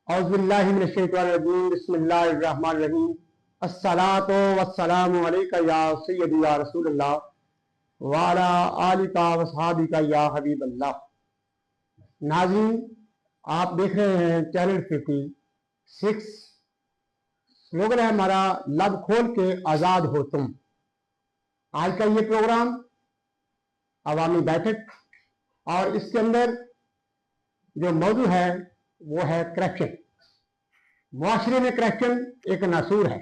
औज़ुबिल्लाहिमिनश्शैतानिर्रजीम बिस्मिल्लाहिर्रहमानिर्रहीम अस्सलातु वस्सलामु अलैका या सय्यदी या रसूलल्लाह व अला आलिका व सहाबिका या हबीबल्लाह। नाज़रीन, आप देख रहे हैं चैनल 56। स्लोगन है हमारा, लब खोल के आज़ाद हो तुम। आज का ये प्रोग्राम अवामी बैठक, और इसके अंदर जो मौजू है वो है करप्शन। मुआशरे में करप्शन एक नासूर है।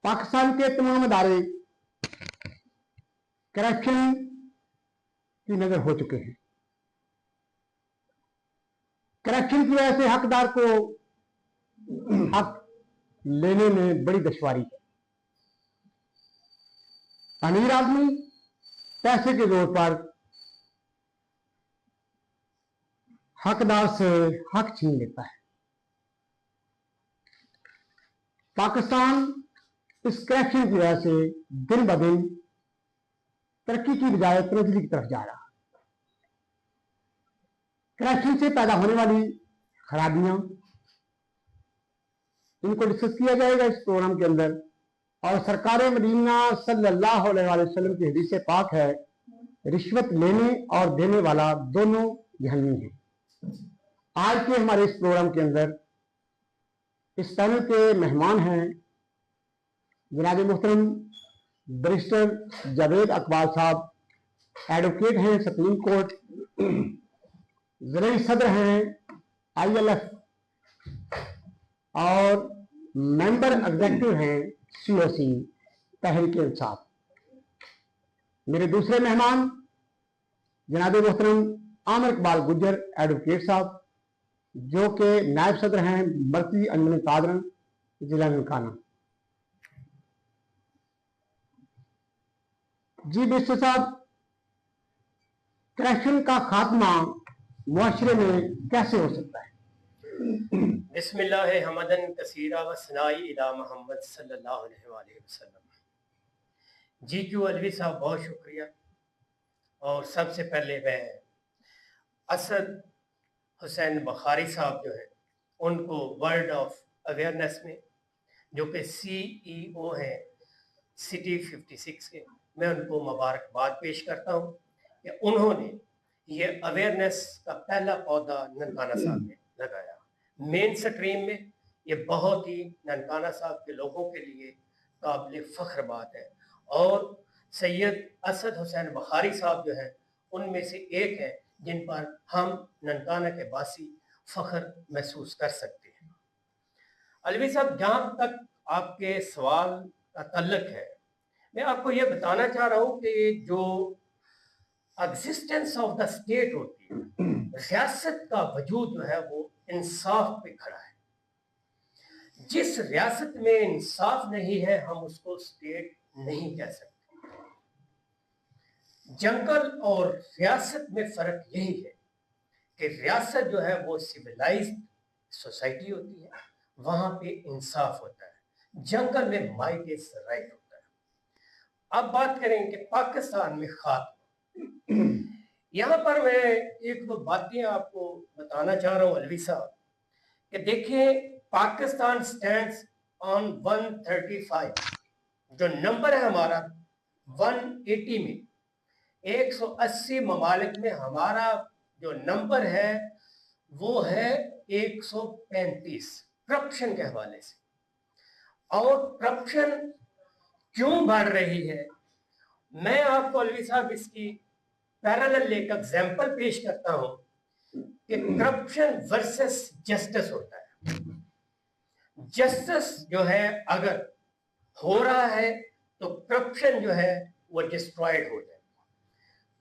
पाकिस्तान के तमाम अदारे करप्शन की नजर हो चुके हैं। करप्शन की वजह से हकदार को हक लेने में बड़ी दुश्वारी है। अमीर आदमी पैसे के जोर पर हकदार से हक छीन लेता है। पाकिस्तान इस करप्शन की वजह से दिन ब दिन तरक्की की बजाय तब्दीली की तरफ जा रहा है। करप्शन से पैदा होने वाली खराबियां, इनको डिस्कस किया जाएगा इस प्रोग्राम के अंदर। और सरकार मदीना सल्लल्लाहु अलैहि वसल्लम की हदीस पाक है, रिश्वत लेने और देने वाला दोनों जहन्नमी है। आज के हमारे इस प्रोग्राम के अंदर इस पैनल के मेहमान हैं जनाब मोहतरम बैरिस्टर जावेद अकबाल साहब, एडवोकेट हैं सुप्रीम कोर्ट, ज़रई सदर हैं ILF और मेंबर एग्जीक्यूटिव हैं COC तहरीक इंसाफ। मेरे दूसरे मेहमान जनाब मोहतरम आमिर इकबाल गुज्जर एडवोकेट साहब, जो कि नायब सदर हैं मरकजी अंजुमन कादरन जिला ननकाना। जी बैरिस्टर साहब, करप्शन का खात्मा मुआशरे में कैसे हो सकता है? बिस्मिल्लाह हमदन कसीरा व सनाई इला मोहम्मद सल्लल्लाहु अलैहि वसल्लम। GQ अलवी साहब, बहुत शुक्रिया। और सबसे पहले मैं असद हुसैन बुखारी साहब जो है उनको वर्ल्ड ऑफ अवेयरनेस में, जो कि CEO हैं सिटी 56 के, मैं उनको मुबारकबाद पेश करता हूँ कि उन्होंने ये अवेयरनेस का पहला पौधा ननकाना साहब में लगाया। मेन स्ट्रीम में ये बहुत ही ननकाना साहब के लोगों के लिए काबिल फ़ख्र बात है। और सैयद असद हुसैन बुखारी साहब जो हैं उनमें से एक है जिन पर हम ननकाना के बासी फ़ख्र महसूस कर सकते हैं। अलवी साहब, जहाँ तक आपके सवाल का तल्लक है, मैं आपको ये बताना चाह रहा हूँ कि जो एग्जिस्टेंस ऑफ द स्टेट होती है, रियासत का वजूद जो है वो इंसाफ पे खड़ा है। जिस रियासत में इंसाफ नहीं है हम उसको स्टेट नहीं कह सकते। जंगल और रियासत में फर्क यही है कि रियासत जो है वो सिविलाइज्ड सोसाइटी होती है, वहां पे इंसाफ होता है। जंगल में माइट इज राइट होता है। अब बात करें कि पाकिस्तान में खात्मा, यहाँ पर मैं एक दो बातें आपको बताना चाह रहा हूँ अलवी साहब, कि देखिए पाकिस्तान स्टैंड्स ऑन 135। जो नंबर है हमारा 180 में, 180 ममालिक में हमारा जो नंबर है वो है 135 करप्शन के हवाले से। और करप्शन क्यों बढ़ रही है, मैं आपको अलवी साहब इसकी पैरेलल एक एग्जाम्पल पेश करता हूं कि करप्शन वर्सेस जस्टिस होता है। जस्टिस जो है अगर हो रहा है तो करप्शन जो है वो डिस्ट्रॉयड हो जाए।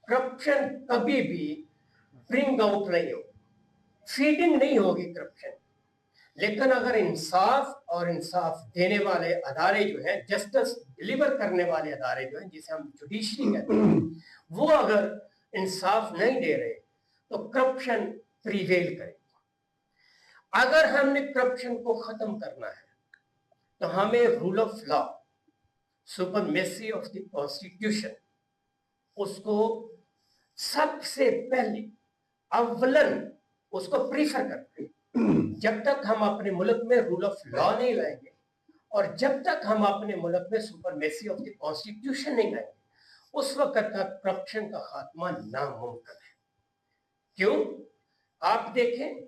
करप्शन कभी भी ब्रिंग आउट नहीं होगी, फीडिंग नहीं होगी करप्शन। लेकिन अगर इंसाफ और इंसाफ देने वाले अदारे जो हैं, जस्टिस डिलीवर करने वाले अदारे जो हैं, जिसे हम जुडिशरी कहते हैं, वो अगर इंसाफ नहीं दे रहे तो करप्शन प्रिवेल करेगी। अगर हमने करप्शन को खत्म करना है तो हमें rule of law, supremacy of the constitution, उसको सबसे पहले अव्वलन उसको प्रीफर करते हैं। जब तक हम अपने मुल्क में रूल ऑफ लॉ नहीं लाएंगे और जब तक हम अपने मुल्क में सुपरमेसी ऑफ द कॉन्स्टिट्यूशन नहीं लाएंगे, उस वक्त तक करप्शन का खात्मा नामुमकिन है। क्यों? आप देखें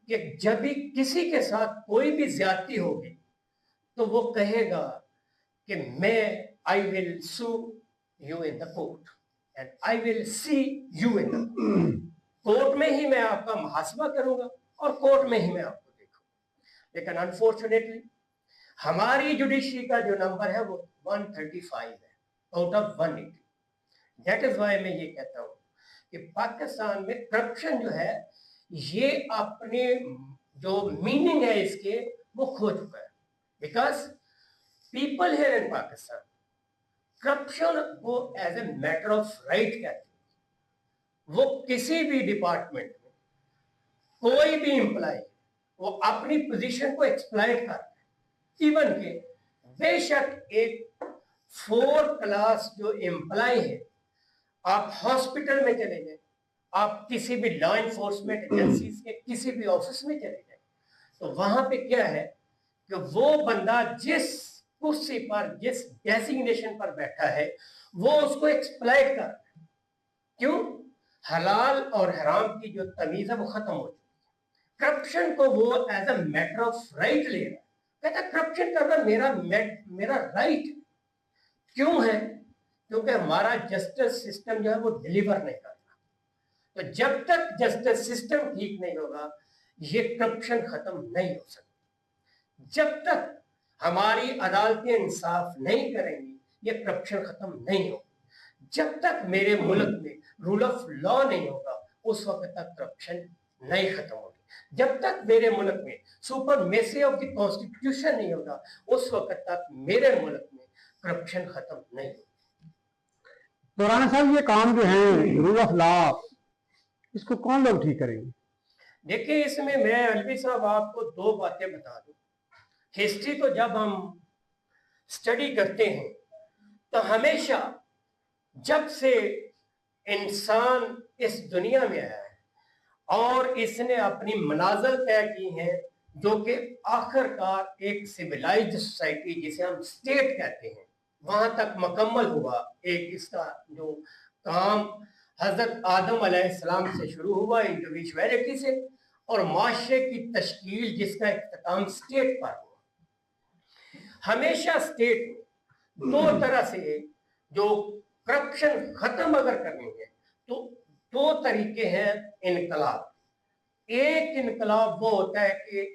कि जब भी किसी के साथ कोई भी ज्यादती होगी तो वो कहेगा कि मैं I will sue you in the court and I will see you in the court में ही मैं आपका मुहासबा करूंगा और कोर्ट में ही मैं आपको देखूंगा। लेकिन अनफॉर्चुनेटली हमारी जुडिशरी का जो नंबर है वो 135 है out of 180। That is why मैं ये कहता हूँ कि पाकिस्तान में करप्शन जो है ये अपने जो मीनिंग है इसके वो खो चुका है। Because people here in Pakistan corruption को as a matter of right कहते हैं। वो किसी भी डिपार्टमेंट में कोई भी एम्प्लॉय वो अपनी पोजीशन को एक्सप्लॉइट करता है। इवन के बेशक एक 4 क्लास जो एम्प्लॉय है, आप हॉस्पिटल में चले जाए, आप किसी भी लॉ इन्फोर्समेंट एजेंसीज के किसी भी ऑफिस में चले जाए, तो वहां पे क्या है कि वो बंदा जिस कुर्सी पर जिस डेजिग्नेशन पर बैठा है वो उसको एक्सप्लॉइट कर रहा है। क्यों? हलाल और हराम की जो तमीज है वो खत्म हो चुकी है। करप्शन को वो as a matter of right ले रहा है, कहता है करप्शन करना मेरा राइट। क्यों है? क्योंकि हमारा जस्टिस सिस्टम जो है वो डिलीवर नहीं कर रहा। तो जब तक जस्टिस सिस्टम ठीक नहीं होगा ये करप्शन खत्म नहीं हो सकता। जब तक हमारी अदालतें इंसाफ नहीं करेंगी ये करप्शन खत्म नहीं होगा। जब तक मेरे मुल्क में रूल ऑफ लॉ नहीं होगा उस वक्त तक करप्शन नहीं खत्म होगी। जब तक मेरे मुल्क में सुपरमेसी ऑफ द कॉन्स्टिट्यूशन नहीं होगा उस वक्त तक मेरे मुल्क में करप्शन खत्म नहीं होगी। तो राणा साहब ये काम जो है रूल ऑफ लॉ इसको कौन लोग ठीक करेंगे? देखिए इसमें मैं अलवी साहब आपको 2 बातें बता दूं। हिस्ट्री को जब हम स्टडी करते हैं तो हमेशा जब से इंसान इस दुनिया में आया है और इसने अपनी मनाजिल तय की हैं जो कि आखिरकार एक सिविलाइज्ड सोसाइटी जिसे हम स्टेट कहते हैं वहां तक मुकम्मल हुआ। एक इसका जो काम हजरत आदम अलैहिस्सलाम से शुरू हुआ इंडिविजुअलिटी से और माशरे की तश्कील जिसका इख्तिताम स्टेट पर हुआ। हमेशा स्टेट में 2 तरह से जो करप्शन खत्म अगर करनी है तो 2 तरीके हैं इनकलाब। एक इनकलाब वो होता है कि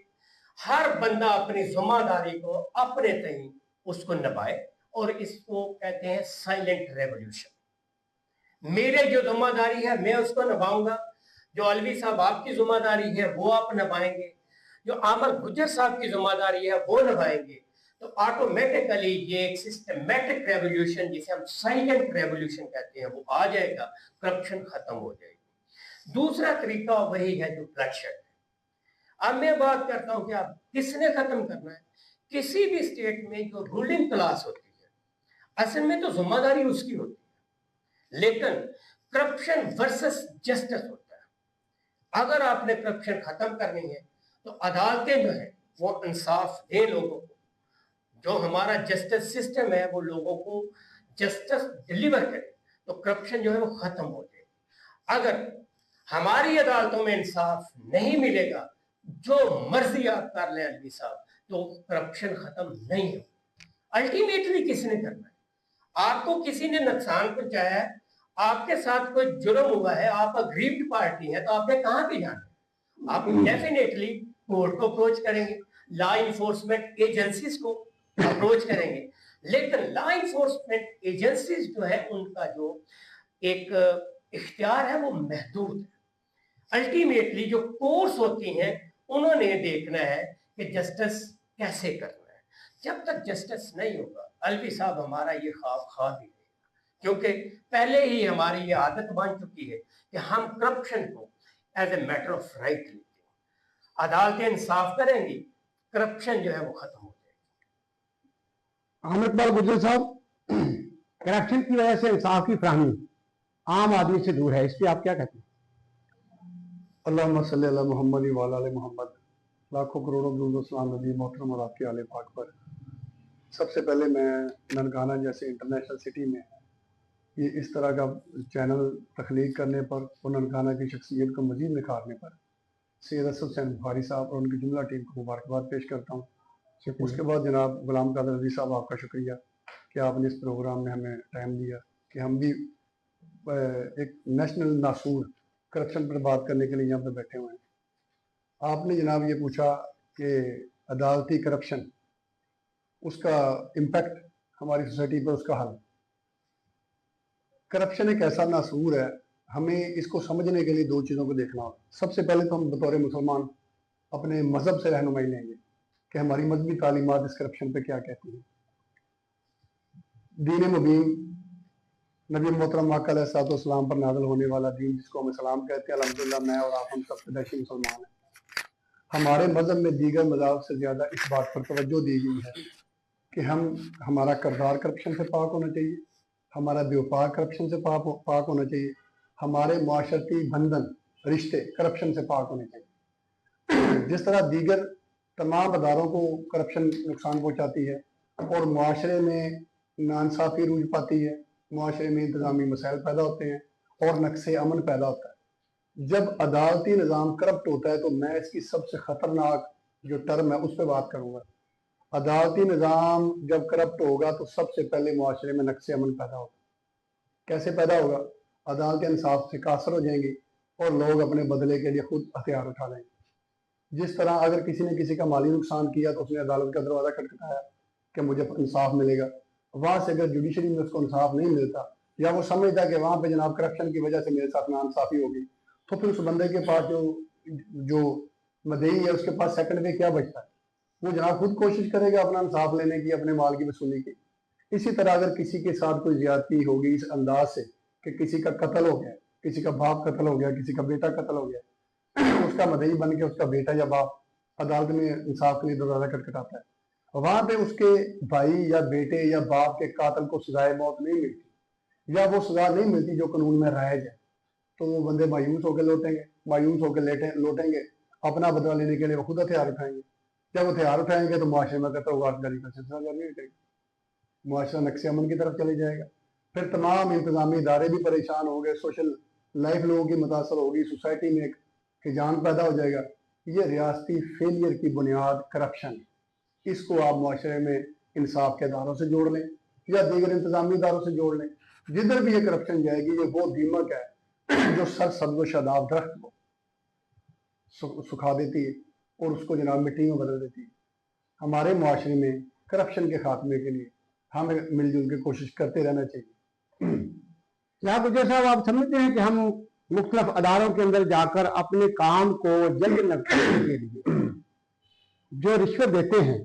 हर बंदा अपनी जिम्मेदारी को अपने तय उसको निभाए और इसको कहते हैं साइलेंट रेवोल्यूशन। मेरे जो जिम्मेदारी है मैं उसको निभाऊंगा, जो अलवी साहब आपकी जिम्मेदारी है वो आप निभाएंगे, जो आमर गुजर साहब की जिम्मेदारी है वो निभाएंगे। तो ऑटोमेटिकली ये एक सिस्टमैटिक रेवोल्यूशन जिसे हम साइलेंट रेवोल्यूशन कहते हैं वो आ जाएगा, करप्शन खत्म हो जाएगी। दूसरा तरीका वही है जो ब्लडशेड है। अब मैं बात करता हूं कि आप किसने खत्म करना है। किसी भी स्टेट में जो रूलिंग क्लास होती है असल में तो जिम्मेदारी उसकी होती है, लेकिन करप्शन वर्सेस जस्टिस होता है। अगर आपने करप्शन खत्म करनी है तो अदालतें जो है वो इंसाफ दें लोगों को। जो हमारा जस्टिस सिस्टम है वो लोगों को जस्टिस डिलीवर करे तो करप्शन जो है वो खत्म हो जाए। अगर हमारी अदालतों में इंसाफ नहीं मिलेगा, जो मर्जी आप कर लें अलवी साहब, तो करप्शन खत्म नहीं हो। अल्टीमेटली किसने करना है? आपको किसी ने नुकसान पहुंचाया है, आपके साथ कोई जुर्म हुआ है, आप अग्रीव्ड पार्टी है, तो आपने कहां पे जाना है? आप डेफिनेटली कोर्ट को अप्रोच करेंगे, लॉ इन्फोर्समेंट एजेंसीज को अप्रोच करेंगे। लेकिन लॉ इन्फोर्समेंट एजेंसीज जो है उनका जो एक इख्तियार है वो महदूद है। अल्टीमेटली जो कोर्स होती हैं उन्होंने देखना है कि जस्टिस कैसे करना है। जब तक जस्टिस नहीं होगा अलवी साहब हमारा ये ख्वाब ही रहेगा, क्योंकि पहले ही हमारी ये आदत बन चुकी है कि हम करप्शन को as a matter of right लेते हैं। अदालतें इंसाफ करेंगी, करप्शन जो है वो खत्म हो जाएगी। अहमद इकबाल गुजर साहब, करप्शन की वजह से इंसाफ की फराहमी आम आदमी से दूर है, इस पे आप क्या कहते हैं? अल्लाहुम्मा सल्ली अला मोहम्मद व अला आले मोहम्मद। लाखों करोड़ों दुरूद सलाम नबी मोहतरम और आपके आले पाक पर। सबसे पहले मैं ननकाना जैसे इंटरनेशनल सिटी में ये इस तरह का चैनल तख्लीक करने पर और ननकाना की शख्सियत को मज़ीद निखारने पर सैयद असद हुसैन बुखारी साहब और उनकी जुमला टीम को मुबारकबाद पेश करता हूँ। उसके बाद जनाब गुलाम कादर अली साहब, आपका शुक्रिया कि आपने इस प्रोग्राम में हमें टाइम दिया कि हम भी एक नेशनल नासूर करप्शन पर बात करने के लिए यहाँ पे बैठे हुए हैं। आपने जनाब ये पूछा कि अदालती करप्शन, उसका इम्पैक्ट हमारी सोसाइटी पर, उसका हल। करप्शन एक ऐसा नासूर है, हमें इसको समझने के लिए दो चीज़ों को देखना होगा। सबसे पहले तो हम बतौर मुसलमान अपने मज़हब से रहनुमाई लेंगे कि हमारी मजहबी तालीमात इस करप्शन पे क्या कहती हैं। दीन मुबीन नबी मोहतरम आका अलैहिस्सलाम पर नाज़िल होने वाला दीन, जिसको हम इस्लाम कहते हैं, अल्हम्दुलिल्लाह मैं और आप हम सब पैदाइशी मुसलमान हैं। हमारे मज़हब में दीगर मज़ाहब से ज़्यादा इस बात पर तवज्जो दी गई है कि हमारा किरदार करप्शन से पाक होना चाहिए, हमारा व्यापार करप्शन से पाक होना चाहिए, हमारे माशरती बंधन रिश्ते करप्शन से पाक होने चाहिए। जिस तरह दीगर तमाम अदारों को करप्शन नुकसान पहुँचाती है और माशरे में नाइंसाफ़ी रूज पाती है, माशरे में इंतज़ामी मसाइल पैदा होते हैं और नक्शे अमन पैदा होता है। जब अदालती निज़ाम करप्ट होता है तो मैं इसकी सबसे ख़तरनाक जो टर्म है उस पर बात करूँगा। अदालती निज़ाम जब करप्ट होगा तो सबसे पहले माशरे में नक्शे अमन पैदा होगा। कैसे पैदा होगा? अदालत इंसाफ से कासर हो जाएंगी और लोग अपने बदले के लिए खुद हथियार उठा लेंगे। जिस तरह अगर किसी ने किसी का माली नुकसान किया तो उसने अदालत का दरवाज़ा खटखटाया कि मुझे इंसाफ मिलेगा, वहाँ से अगर जुडिशरी में उसको इंसाफ नहीं मिलता या वो समझता कि वहाँ पे जनाब करप्शन की वजह से मेरे साथ नाइंसाफ़ी होगी, तो फिर उस बंदे के पास जो मदई है उसके पास सेकंड पे क्या बचता है? वो जनाब खुद कोशिश करेगा अपना इंसाफ लेने की, अपने माल की वसूली की। इसी तरह अगर किसी के साथ कोई ज्यादती होगी इस अंदाज से कि किसी का कत्ल हो गया, किसी का बाप कत्ल हो गया, किसी का बेटा कत्ल हो गया, उसका मदई बन के उसका बेटा या बाप अदालत में इंसाफ के लिए दरवाजा खटखटाता है, वहां पे उसके भाई या बेटे या बाप के कातिल को सजाए मौत नहीं मिलती या वो सजा नहीं मिलती जो कानून में राइज है, तो वो बंदे मायूस होकर लौटेंगे, अपना बदला लेने के लिए वो खुद हथियार उठाएंगे। जब हथियार उठाएंगे तो मुआशरे में कत्ल वारदारी का सिलसिला जारी हो जाएगा, मुआशरा नक्शे अमन की तरफ चले जाएगा। फिर तमाम इंतजामी इदारे भी परेशान हो गए, सोशल लाइफ लोगों की मुतासर होगी, सोसाइटी में एक हिजान पैदा हो जाएगा। ये रियासती फेलियर की बुनियाद करप्शन है। इसको आप मुआशरे में इंसाफ के इदारों से जोड़ लें या दीगर इंतजामी इदारों से जोड़ लें, जिधर भी ये करप्शन जाएगी ये वो दीमक है जो सर सब्ज़ शादाब दरख्त को सुखा देती है और उसको जनाब मिट्टी में बदल देती है। हमारे मुआशरे में करप्शन के खात्मे के लिए हमें मिलजुल के कोशिश करते रहना चाहिए। जनाब गुजर साहब, आप समझते हैं कि हम मुख्तलिफ अदारों के अंदर जाकर अपने काम को जल्द निपटाने के लिए जो रिश्वत देते हैं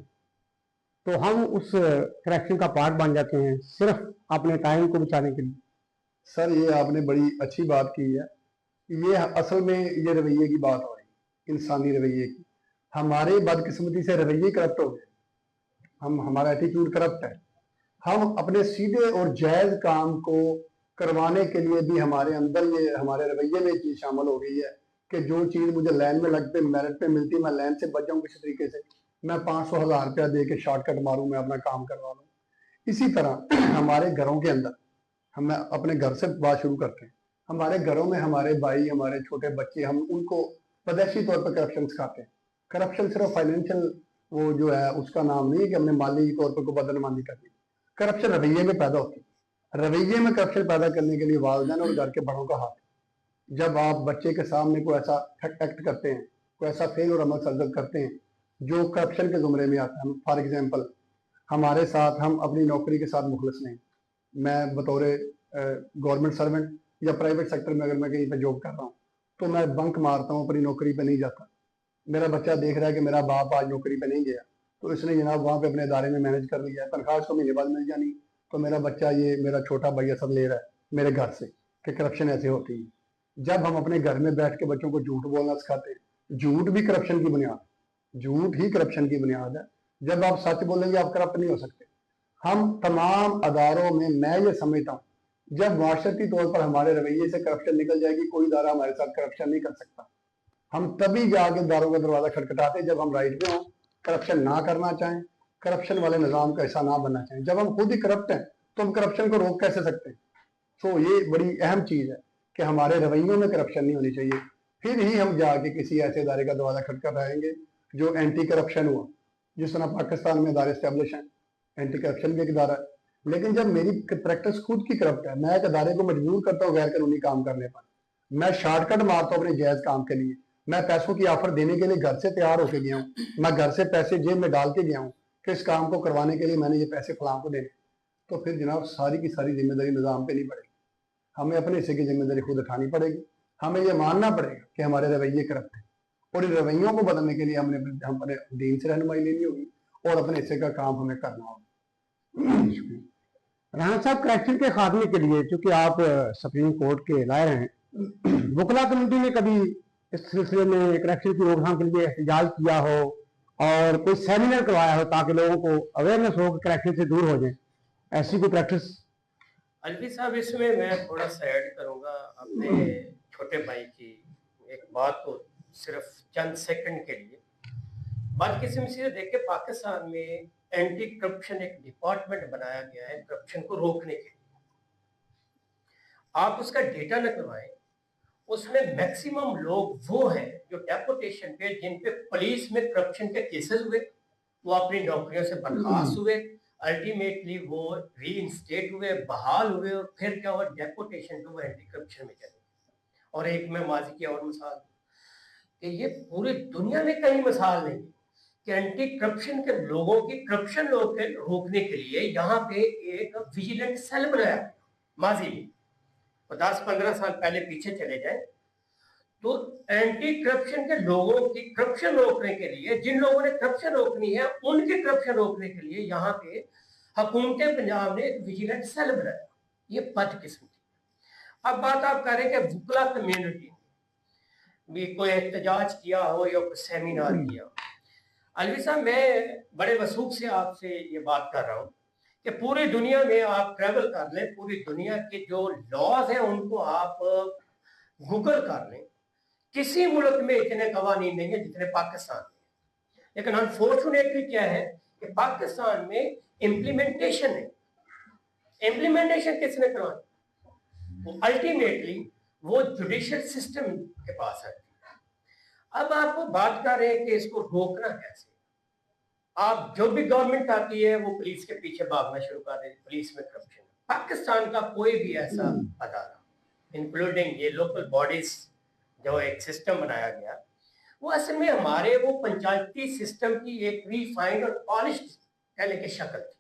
तो हम उस करप्शन का पार्ट बन जाते हैं सिर्फ अपने टाइम को बचाने के लिए? सर, ये आपने बड़ी अच्छी बात की है। ये असल में ये रवैये की बात हो रही है, इंसानी रवैये की। हमारे बदकिस्मती से रवैये करप्ट हो गए, हमारा एटीट्यूड करप्ट है। हम अपने सीधे और जायज़ काम को करवाने के लिए भी हमारे अंदर ये हमारे रवैये में चीज़ शामिल हो गई है कि जो चीज़ मुझे लाइन में लगते मेरिट पे मिलती, मैं लाइन से बच जाऊँ किसी तरीके से, मैं 500,000 रुपया दे के शॉर्टकट मारूँ, मैं अपना काम करवा लूँ। इसी तरह हमारे घरों के अंदर, हम अपने घर से बात शुरू करते हैं। हमारे घरों में हमारे भाई, हमारे छोटे बच्चे, हम उनको पैदाइशी तौर पर करप्शन सिखाते हैं। करप्शन सिर्फ फाइनेंशियल वो जो है उसका नाम नहीं है कि हमने माली तौर पर कोई बदनमानी करनी। करप्शन रवैये में पैदा होती है। रवैये में करप्शन पैदा करने के लिए वालिदैन और घर के बड़ों का हाथ। जब आप बच्चे के सामने कोई ऐसा एक्ट करते हैं, कोई ऐसा फेल और अमल सरजद करते हैं जो करप्शन के जुमरे में आता है, फॉर एग्जाम्पल हमारे साथ, हम अपनी नौकरी के साथ मुखलिस नहीं। मैं बतौर गवर्नमेंट सर्वेंट या प्राइवेट सेक्टर में अगर मैं कहीं पर जॉब कर रहा हूँ तो मैं बंक मारता हूँ, अपनी नौकरी पर नहीं जाता। मेरा बच्चा देख रहा है कि मेरा बाप आज नौकरी पर नहीं गया तो इसने जनाब वहाँ पे अपने इदारे में मैनेज कर लिया है, तनख्वाह उसको महीने बाद मिल जानी, तो मेरा बच्चा, ये मेरा छोटा भाई असद ले रहा है मेरे घर से कि करप्शन ऐसे होती है। जब हम अपने घर में बैठ के बच्चों को झूठ बोलना सिखाते हैं, झूठ भी करप्शन की बुनियाद, झूठ ही करप्शन की बुनियाद है। जब आप सच बोलेंगे आप करप्ट नहीं हो सकते। हम तमाम अदारों में मैं ये समझता हूँ जब माशरती तौर पर हमारे रवैये से करप्शन निकल जाएगी, कोई इदारा हमारे साथ करप्शन नहीं कर सकता। हम तभी जाके इदारों का दरवाजा खटखटाते जब हम राइट पे हों, करप्शन ना करना चाहें, करप्शन वाले निज़ाम का हिस्सा ना बनना चाहें। जब हम खुद ही करप्ट हैं तो हम करप्शन को रोक कैसे सकते हैं? तो ये बड़ी अहम चीज़ है कि हमारे रवैयों में करप्शन नहीं होनी चाहिए, फिर ही हम जाके किसी ऐसे इदारे का दरवाजा खटखटाएंगे जो एंटी करप्शन हुआ। जिस तरह पाकिस्तान में इदारे स्टैब्लिश हैं, एंटी करप्शन भी एक इदारा है, लेकिन जब मेरी प्रैक्टिस खुद की करप्ट है, मैं एक इदारे को मजबूर करता हूँ गैर कानूनी काम करने पर, मैं शॉर्टकट मारता हूँ अपने जायज काम के लिए, मैं पैसों की ऑफर देने के लिए घर से तैयार होके गया हूँ, मैं घर से पैसे जेब में डाल के गया हूँ कि इस काम को करवाने के लिए मैंने ये पैसे फलां को देने, तो फिर जनाब सारी की सारी जिम्मेदारी निज़ाम पे नहीं पड़ेगी, हमें अपने हिस्से की जिम्मेदारी खुद उठानी पड़ेगी। हमें ये मानना पड़ेगा कि हमारे रवैये करप्ट हैं और इन रवैयों को बदलने के लिए हम अपने दीन से रहनुमाई लेनी होगी और अपने हिस्से का काम हमें करना होगा। राना साहब, करप्शन के खात्मे के लिए चूंकि आप सुप्रीम कोर्ट के लायर हैं, वकला कमेटी ने कभी इस सिलसिले में करप्शन की रोकथाम के लिए एहतजाज किया हो और कोई सेमिनार करवाया हो ताकि लोगों को अवेयरनेस हो कि करप्शन से दूर हो जाए, ऐसी कोई प्रैक्टिस? अलवी साहब, इसमें मैं थोड़ा सा ऐड करूंगा अपने छोटे भाई की एक बात को सिर्फ चंद सेकंड के लिए। बात किसी से देखे, पाकिस्तान में एंटी करप्शन एक डिपार्टमेंट बनाया गया है करप्शन को रोकने के लिए। आप उसका डेटा न करवाएं, उसमें मैक्सिमम लोग वो हैं जो डेपुटेशन पे, जिन पे पुलिस में करप्शन के केसेस हुए, वो अपनी नौकरियों से बर्खास्त हुए, अल्टीमेटली वो रीइंस्टेट हुए, बहाल हुए, और फिर क्या हुआ, डेपुटेशन पे वो एंटी करप्शन में चले। और एक मैं माजी की और मिसाल कि ये पूरी दुनिया में कहीं मिसाल नहीं कि एंटी करप्शन के लोगों की करप्शन रोकने के लिए यहाँ पे एक विजिलेंट सेल बनाया माजी में। 10-15 साल पहले पीछे चले जाए तो एंटी करप्शन के लोगों की करप्शन रोकने के लिए, जिन लोगों ने करप्शन रोकनी है उनकी करप्शन रोकने के लिए यहाँ पे हुकूमत पंजाब ने एक विजिलेंट सेल बनाया। ये बदकिस्मती। अब बात आप कह रहे हैं कि वकला कम्युनिटी भी कोई एहतजाज किया हो या कोई सेमिनार किया हो। अलवी साहब, मैं बड़े वसूख से आपसे ये बात कर रहा हूँ कि पूरी दुनिया में आप ट्रैवल कर लें, पूरी दुनिया के जो लॉज हैं उनको आप गूगल कर लें, किसी मुल्क में इतने कवानीन नहीं है जितने पाकिस्तान में। लेकिन अनफॉर्चुनेटली क्या है कि पाकिस्तान में इम्प्लीमेंटेशन है। इम्प्लीमेंटेशन किसने करवाई? वो अल्टीमेटली वो जुडिशियल सिस्टम के पास है। अब आप बात कर रहे हैं कि इसको रोकना कैसे। आप जो भी गवर्नमेंट आती है वो पुलिस के पीछे भागना शुरू कर देती, पुलिस में करप्शन। पाकिस्तान का कोई भी ऐसा अदारा, इंक्लूडिंग ये लोकल बॉडीज, जो एक सिस्टम बनाया गया, वो असल में हमारे वो पंचायती सिस्टम की एक रिफाइंड और पॉलिश्ड कहने की शक्ल थी।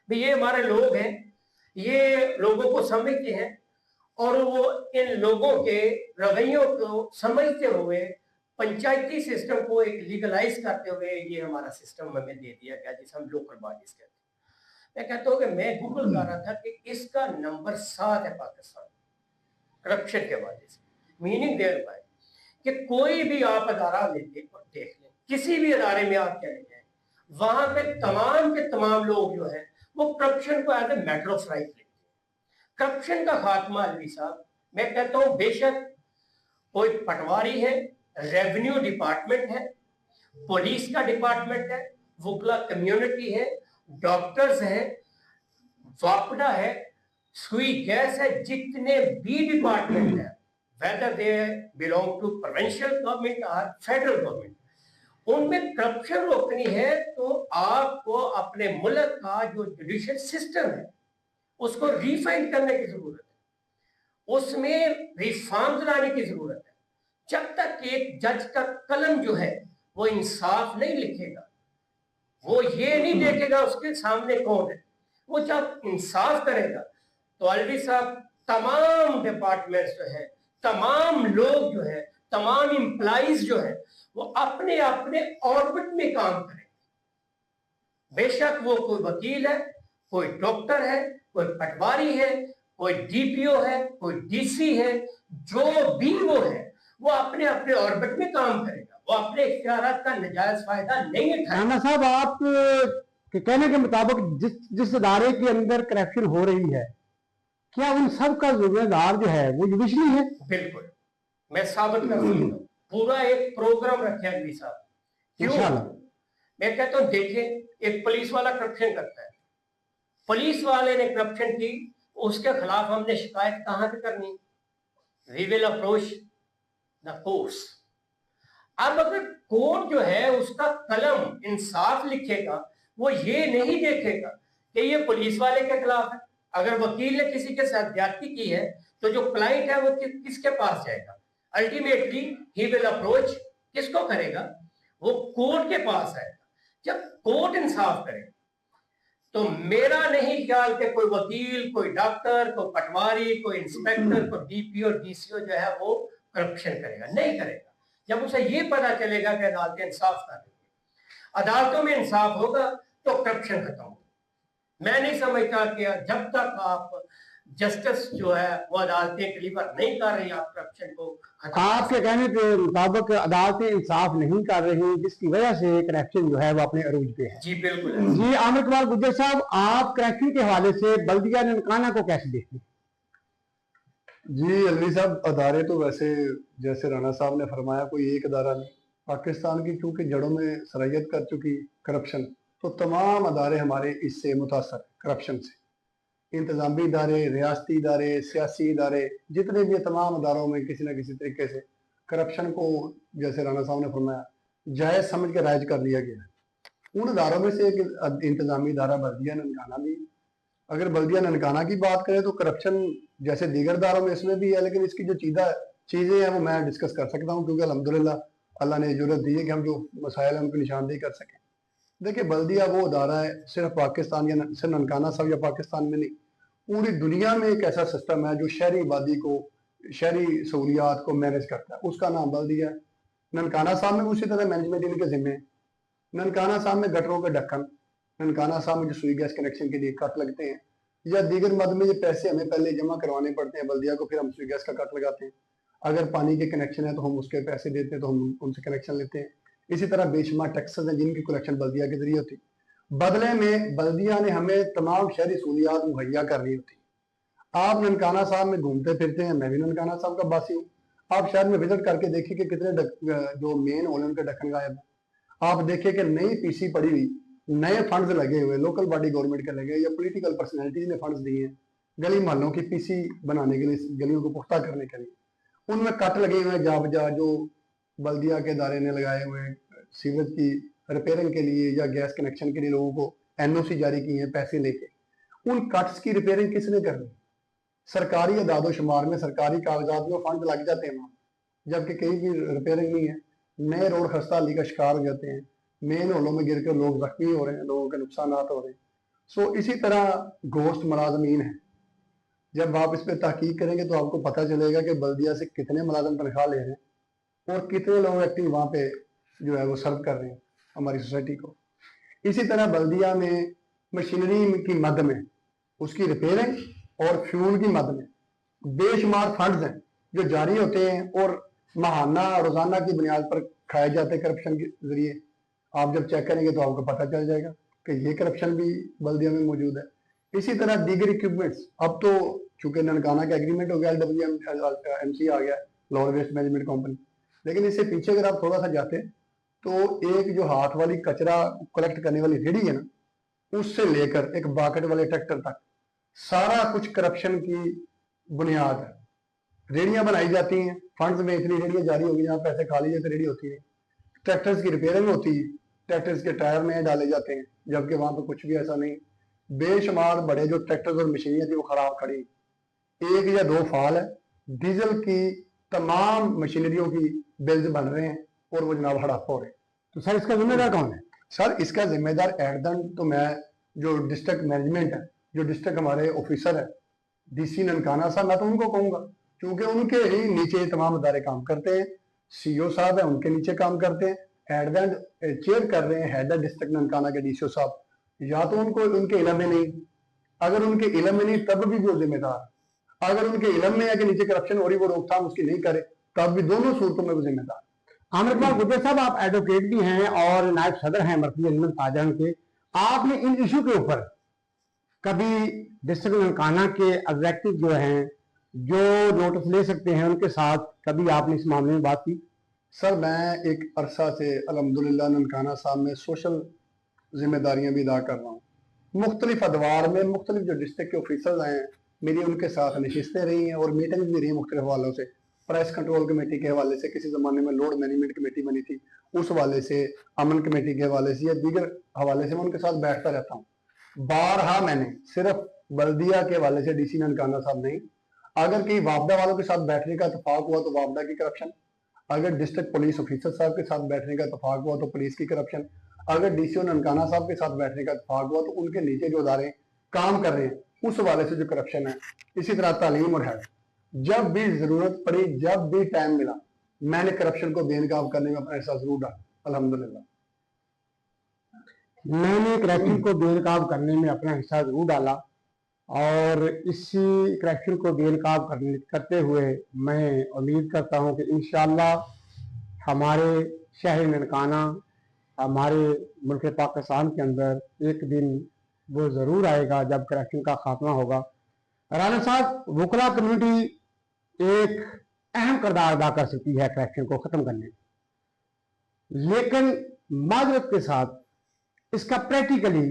भाई ये हमारे लोग हैं, ये लोगों को समझते हैं और वो इन लोगों के रवैयों को समझते हुए पंचायती सिस्टम को एक लीगलाइज करते हुए ये हमारा सिस्टम हमें दे दिया गया जिसे हम लोकल बॉडीज कहते हैं। मैं कहता हूँ कि मैं गूगल कर रहा था कि इसका नंबर 7 है पाकिस्तान करप्शन के वजह से। मीनिंग देयर बाय कि कोई भी आप अदारा लेते और देख लें, किसी भी अदारे में आप चले जाए, वहां पे तमाम के तमाम लोग जो है वो करप्शन को as a matter of right लेते हैं। करप्शन का खात्मा अलवी साहब, मैं कहता हूँ बेशक कोई पटवारी है, रेवेन्यू डिपार्टमेंट है, पुलिस का डिपार्टमेंट है, वकला कम्युनिटी है, डॉक्टर्स हैं, वापडा है, सुई गैस है, जितने भी डिपार्टमेंट है, whether they belong to provincial government or federal government, उनमें करप्शन रोकनी है तो आपको अपने मुल्क का जो जुडिशियल सिस्टम है उसको रिफाइन करने की जरूरत है, उसमें रिफॉर्म्स लाने की जरूरत है। जब तक एक जज का कलम जो है वो इंसाफ नहीं लिखेगा, वो ये नहीं देखेगा उसके सामने कौन है, वो जब इंसाफ करेगा तो अलवी साहब तमाम डिपार्टमेंट्स जो है, तमाम लोग जो है, तमाम एम्प्लॉइज जो है वो अपने अपने ऑर्बिट में काम करेंगे। बेशक वो कोई वकील है, कोई डॉक्टर है, कोई पटवारी है, कोई डीपीओ है, कोई डीसी है, जो भी वो है वो अपने अपने ऑर्बिट में काम करेगा, वो अपने इख्तियारात का नाजायज फायदा नहीं उठाएगा। राना साहब, आप के कहने के मुताबिक जिस इदारे के अंदर करप्शन हो रही है क्या उन सब का जिम्मेदार जो है वो जुडिशरी है? बिल्कुल, मैं साबित कर सकता हूँ। पूरा एक प्रोग्राम रखे हैं अगली साहब। क्यों? इंशाल्लाह। मैं कहता हूँ, देखिए, एक पुलिस वाला करप्शन करता है, पुलिस वाले ने करप्शन की, उसके खिलाफ हमने शिकायत कहाँ से करनी? We will approach the courts. अब अगर कोर्ट जो है उसका कलम इंसाफ लिखेगा, वो ये नहीं देखेगा कि ये पुलिस वाले के खिलाफ है। अगर वकील ने किसी के साथ ज्यादती की है तो जो क्लाइंट है वो किसके पास जाएगा? अल्टीमेटली ही विल अप्रोच, किसको करेगा? वो कोर्ट के पास आएगा। जब कोर्ट इंसाफ करे तो मेरा नहीं ख्याल कि कोई वकील, कोई डॉक्टर, कोई पटवारी, कोई इंस्पेक्टर, कोई डीपीओ, डीसीओ जो है वो करप्शन करेगा, नहीं करेगा। जब उसे ये पता चलेगा कि अदालतें इंसाफ कर रही है, अदालतों में इंसाफ होगा तो करप्शन खत्म होगा। मैं नहीं समझता कि जब तक आप जस्टिस जो है वो अदालतें डिलीवर नहीं कर रही, आप करप्शन को आपके कहने के मुताबिक अदालतें इंसाफ नहीं कर रही, जिसकी वजह से करप्शन जो है वो अपने अरूज पे है। जी बिल्कुल है। जी आमिर कुमार गुज्जर साहब, आप करप्शन के हवाले से बल्दिया ननकाना को कैसे देखते हैं? जी अलवी साहब, अदारे तो वैसे जैसे राणा साहब ने फरमाया कोई एक अदारा नहीं। पाकिस्तान की चूंकि जड़ों में सरयत कर चुकी करप्शन, तो तमाम अदारे हमारे इससे मुतासर करप्शन से। इंतजामी इदारे, रियासती इदारे, सियासी इदारे, जितने भी तमाम अदारों में किसी न किसी तरीके से करप्शन को, जैसे राणा साहब ने फरमाया, जायज़ समझ के राइज कर लिया गया। उन अदारों में से एक इंतजामी इदारा बल्दिया ननकाना भी। अगर बल्दिया ननकाना की बात करें तो करप्शन जैसे दीगर अदारों में इसमें भी है, लेकिन इसकी जो चीज़ें हैं वो मैं डिस्कस कर सकता हूँ, क्योंकि अल्हम्दुलिल्लाह अल्लाह ने जरूरत दी है कि हम जो मसाइल हैं उनकी निशानदेही कर सकें। देखिए, बल्दिया वो अदारा है, सिर्फ पाकिस्तान या सिर्फ ननकाना साहब या पाकिस्तान में नहीं, पूरी दुनिया में एक ऐसा सिस्टम है जो शहरी आबादी को, शहरी सहूलियात को मैनेज करता है, उसका नाम बल्दिया है। ननकाना साहब में उसी तरह मैनेजमेंट इनके जिम्मे है। ननकाना साहब में गटरों के ढक्कन, ननकाना साहब में जो सुई गैस कनेक्शन के लिए कट लगते हैं, या दीगर मद में ये पैसे हमें पहले जमा करवाने पड़ते हैं बल्दिया को, फिर हम सुई गैस का कट लगाते हैं। अगर पानी के कनेक्शन है तो हम उसके पैसे देते हैं, तो हम उनसे कनेक्शन लेते हैं। इसी तरह बेशुमार टैक्सेस हैं जिनकी कलेक्शन बल्दिया के जरिए होती। बदले में बल्दिया ने हमें तमाम शहरी सहूलियात मुहैया करनी होती। आप ननकाना साहब में घूमते फिरते हैं, मैं भी ननकाना साहब का बासी हूँ। आप शहर में विजिट करके देखिए कि कितने जो मेन होल उनके ढक्कन गायब है। आप देखिए कि नई पीसी पड़ी हुई, नए फंड्स लगे हुए, लोकल बॉडी गवर्नमेंट के लगे या पॉलिटिकल पर्सनैलिटीज ने फंड्स दिए हैं गली मोहल्लों की पीसी बनाने के लिए, गलियों को पुख्ता करने के लिए। उनमें कट लगे हुए हैं जा बजा, जो बल्दिया के इदारे ने लगाए हुए हैं सीवरेज की रिपेयरिंग के लिए या गैस कनेक्शन के लिए लोगों को एनओसी जारी की है पैसे लेके। उन कट्स की रिपेयरिंग किसने करनी? सरकारी अदादो शुमार में, सरकारी कागजात में फंड लग जाते हैं वहाँ, जबकि कहीं भी रिपेयरिंग नहीं है। नए रोड खस्ता अली का शिकार हो जाते हैं, मेन होलों में गिर कर लोग जख्मी हो रहे हैं, लोगों के नुकसान हो रहे हैं। सो इसी तरह गोश्त मुलाजमीन है। जब आप इस पर तहकीक करेंगे तो आपको पता चलेगा कि बल्दिया से कितने मुलाजम तनख्वाह ले रहे हैं और कितने लोग एक्टिव वहाँ पे जो है वो सर्व कर रहे हैं हमारी सोसाइटी को। इसी तरह बल्दिया में मशीनरी की मद में, उसकी रिपेयरिंग और फ्यूल की मद में बेशुमार फंड्स हैं जो जारी होते हैं और माहाना रोजाना की बुनियाद पर खाए जाते हैं करप्शन के जरिए। आप जब चेक करेंगे तो आपको पता चल जाएगा कि ये करप्शन भी बल्दिया में मौजूद है। इसी तरह दीगर इक्विपमेंट्स, अब तो चूंकि ननकाना का एग्रीमेंट हो गया, LWMC आ गया, लोअर वेस्ट मैनेजमेंट कंपनी, लेकिन इससे पीछे अगर आप थोड़ा सा जाते तो एक जो हाथ वाली कचरा कलेक्ट करने वाली रेडी है ना, उससे लेकर एक बाकेट वाले ट्रैक्टर तक सारा कुछ करप्शन की बुनियाद है। रेडियां बनाई जाती हैं, फंड्स में इतनी रेडियां जारी होगी, जहाँ पैसे खा लीजिए तो रेडी होती है। ट्रैक्टर्स की रिपेयरिंग होती है, ट्रैक्टर्स के टायर नए डाले जाते हैं, जबकि वहां पर कुछ भी ऐसा नहीं। बेशुमार बड़े जो ट्रैक्टर्स और मशीनियां थी वो खराब खड़ी, एक या दो फाल है। डीजल की तमाम मशीनरियों की बिल्स बन रहे हैं और वो जनाब हड़प हो रहे हैं। तो सर इसका जिम्मेदार कौन है? सर इसका जिम्मेदार एडदन तो मैं, जो डिस्ट्रिक्ट मैनेजमेंट है, जो डिस्ट्रिक्ट हमारे ऑफिसर है DC ननकाना साहब, मैं तो उनको कहूँगा, क्योंकि उनके ही नीचे तमाम अदारे काम करते हैं। CO साहब है, उनके नीचे काम करते हैं। एडदन चेयर कर रहे हैं हेड डिस्ट्रिक्ट ननकाना के DCO साहब। या तो उनको उनके इलम में नहीं, अगर उनके इलम में नहीं तब भी वो जिम्मेदार, अगर उनके इलम में है कि नीचे करप्शन हो रही वो रोकथाम उसकी नहीं करे तब भी, दोनों सूरतों में वो जिम्मेदार। आमिर कुमार गुज्जर साहब, आप एडवोकेट भी हैं और नायब सदर हैं मरकजी अंजुमन ताजरान के। आपने इन इशू के ऊपर कभी डिस्ट्रिक्ट ननकाना के एग्जेक्टिव जो हैं, जो नोटिस ले सकते हैं, उनके साथ कभी आपने इस मामले में बात की? सर मैं एक अरसा से अल्हम्दुलिल्लाह ननकाना साहब में सोशल जिम्मेदारियां भी अदा कर रहा हूँ। मुख्तलिफ अदवार में मुख्तलिफ जो डिस्ट्रिक्ट के ऑफिसर्स हैं, मेरी उनके साथ नशिस्तें रही हैं और मीटिंग भी रही मुख्तलिफ हवालों से। प्रेस कंट्रोल कमेटी के हवाले से किसी ज़माने में लोड मैनेजमेंट कमेटी बनी थी, उस हवाले से, अमन कमेटी के हवाले से या दीगर हवाले से मैं उनके साथ बैठता रहता हूँ। बारहा मैंने सिर्फ बल्दिया के हवाले से डीसी ननकाना साहब नहीं, अगर कहीं वापडा वालों के साथ बैठने का इतफाक हुआ तो वापडा की करप्शन, अगर डिस्ट्रिक्ट पुलिस ऑफिसर साहब के साथ बैठने का इतफाक हुआ तो पुलिस की करप्शन, अगर डीसीओ ननकाना साहब के साथ बैठने का इतफाक हुआ तो उनके नीचे जो अदारे काम कर रहे हैं उस हवाले से जो करप्शन है। इसी तरह तालीम और हेल्थ, जब भी जरूरत पड़ी, जब भी टाइम मिला, मैंने करप्शन को बेनकाब करने में अपना हिस्सा जरूर डाला अल्हम्दुलिल्लाह। मैंने करप्शन को बेनकाब करने में अपना हिस्सा जरूर डाला और इसी करप्शन को बेनकाब करते हुए मैं उम्मीद करता हूं कि इंशाअल्लाह हमारे शहर ननकाना, हमारे मुल्क पाकिस्तान के अंदर एक दिन वो ज़रूर आएगा जब करप्शन का खात्मा होगा। राना साहब, वकला कम्युनिटी एक अहम किरदार अदा कर सकती है करप्शन को ख़त्म करने में, लेकिन माजरत के साथ इसका प्रैक्टिकली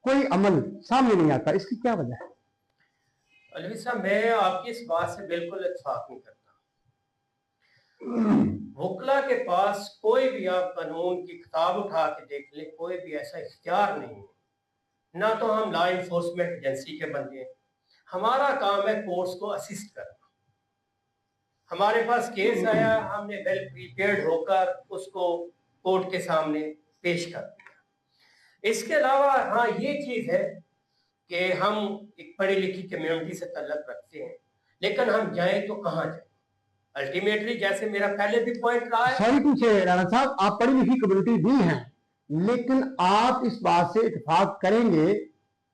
कोई अमल सामने नहीं आता। इसकी क्या वजह है? अलवी साहब, मैं आपकी इस बात से बिल्कुल इत्तेफाक नहीं करता। वकला के पास कोई भी, आप कानून की किताब उठा के देख लें, कोई भी ऐसा इख्तियार नहीं है। ना तो हम लॉ इन्फोर्समेंट एजेंसी के बंदे हैं, हमारा काम है कोर्ट्स को असिस्ट करना। हमारे पास केस आया, हमने वेल प्रिपेयर्ड होकर उसको कोर्ट के सामने पेश कर दिया। इसके अलावा हाँ, ये चीज है कि हम एक पढ़ी लिखी कम्युनिटी से ताल्लुक रखते हैं, लेकिन हम जाएं तो कहाँ जाएं? अल्टीमेटली, जैसे मेरा पहले भी पॉइंट रहा है, सॉरी पूछे राना साहब, आप पढ़ी लिखी कम्युनिटी भी हैं, लेकिन आप इस बात से इत्तेफाक करेंगे,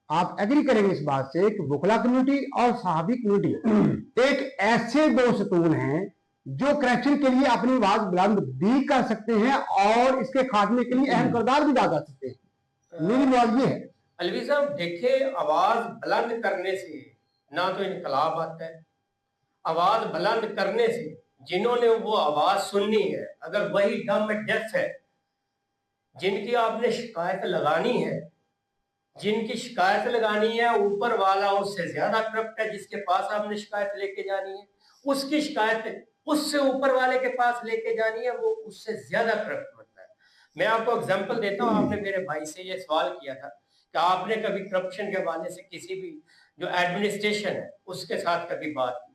आप एग्री करेंगे इस बात से कि वकला कम्युनिटी और सहाबी कम्युनिटी एक ऐसे दो सतून हैं जो करप्शन के लिए अपनी आवाज बुलंद भी कर सकते हैं और इसके खात्मे के लिए अहम किरदार भी अदा कर सकते हैं। मेरी बात ये है। अलवी साहब देखिए, आवाज बुलंद करने से ना तो इनकलाब आता है, आवाज बुलंद करने से जिन्होंने वो आवाज सुननी है, अगर वही डम डेफ है, जिनकी आपने शिकायत लगानी है, जिनकी शिकायत लगानी है, ऊपर वाला उससे ज्यादा करप्ट है, जिसके पास आपने शिकायत लेके जानी है, उसकी शिकायत उससे ऊपर वाले के पास लेके जानी है, वो उससे ज्यादा करप्ट बनता है। मैं आपको एग्जांपल देता हूँ। आपने मेरे भाई से ये सवाल किया था कि आपने कभी करप्शन के हवाले से किसी भी जो एडमिनिस्ट्रेशन है उसके साथ कभी बात की?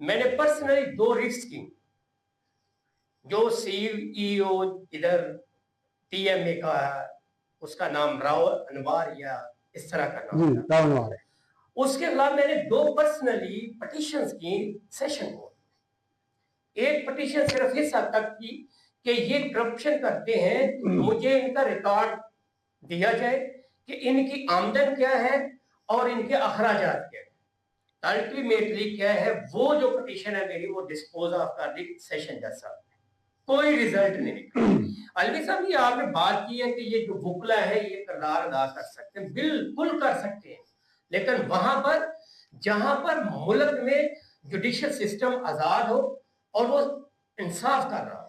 मैंने पर्सनली 2 रिट्स की। जो सीईओ इधर टीएमए का है, उसका नाम राव अनवार या इस तरह का नाम है, राव अनवार है, उसके खिलाफ मैंने 2 पर्सनली पिटीशंस की सेशन को। एक पिटीशन सिर्फ इस हद तक की कि ये करप्शन करते हैं, मुझे इनका रिकॉर्ड दिया जाए कि इनकी आमदन क्या है और इनके अखराजात क्या है। अल्टीमेटली क्या है, वो जो पिटीशन है मेरी, वो डिस्पोज ऑफ कर दी सेशन जज साहब ने, कोई रिजल्ट नहीं निकला। अलवी साहब, ये आपने बात की है कि ये जो वकला है ये किरदार अदा कर सकते हैं, बिल्कुल कर सकते हैं, लेकिन वहां पर जहां पर मुल्क में जुडिशियल सिस्टम आजाद हो और वो इंसाफ कर रहा हो,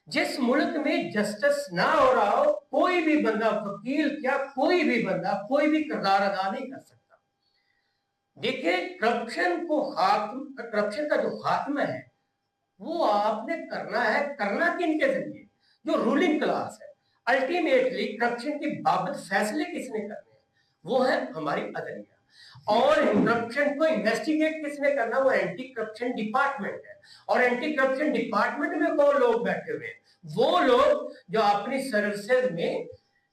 जिस मुल्क में जस्टिस ना हो रहा हो, कोई भी बंदा, वकील क्या, कोई भी बंदा कोई भी किरदार अदा नहीं कर सकता। देखिए, करप्शन का जो खात्मा है वो आपने करना है, करना किनके जरिए? जो रूलिंग क्लास है। अल्टीमेटली करप्शन की बाबत फैसले किसने करने हैं? वो है हमारी अदलिया। और करप्शन को इन्वेस्टिगेट किसने करना? वो एंटी करप्शन डिपार्टमेंट है। और एंटी करप्शन डिपार्टमेंट में कौन लोग बैठे हुए हैं? वो लोग जो अपनी सर्विसेज में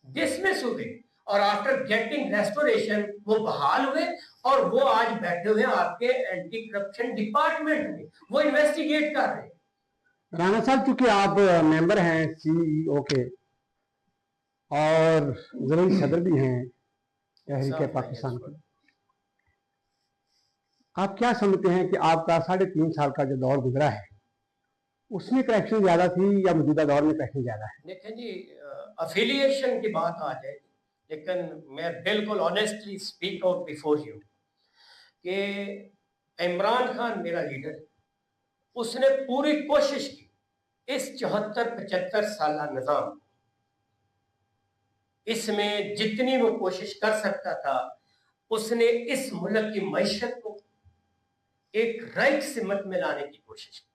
डिसमिस हुए और आफ्टर गेटिंग रेस्टोरेशन वो बहाल हुए और वो आज बैठे हुए हैं आपके एंटी करप्शन डिपार्टमेंट में, वो इन्वेस्टिगेट कर रहे हैं। राना साहब, चूंकि आप मेंबर हैं सीईओ के और जरूरी सदर भी हैं तहरीक पाकिस्तान के, आप क्या समझते हैं कि आपका 3.5 साल का जो दौर गुजरा है उसमें करप्शन ज्यादा थी या मौजूदा दौर में करप्शन ज्यादा है? देखें जी, अफिलिएशन की बात आ जाए لیکن میں بالکل honestly speak out before you کہ عمران خان میرا لیڈر ہے، اس نے پوری کوشش کی اس 74-75 سالہ نظام، اس میں جتنی وہ کوشش کر سکتا تھا اس نے اس ملک کی معیشت کو ایک رائٹ سمت میں لانے کی کوشش کی،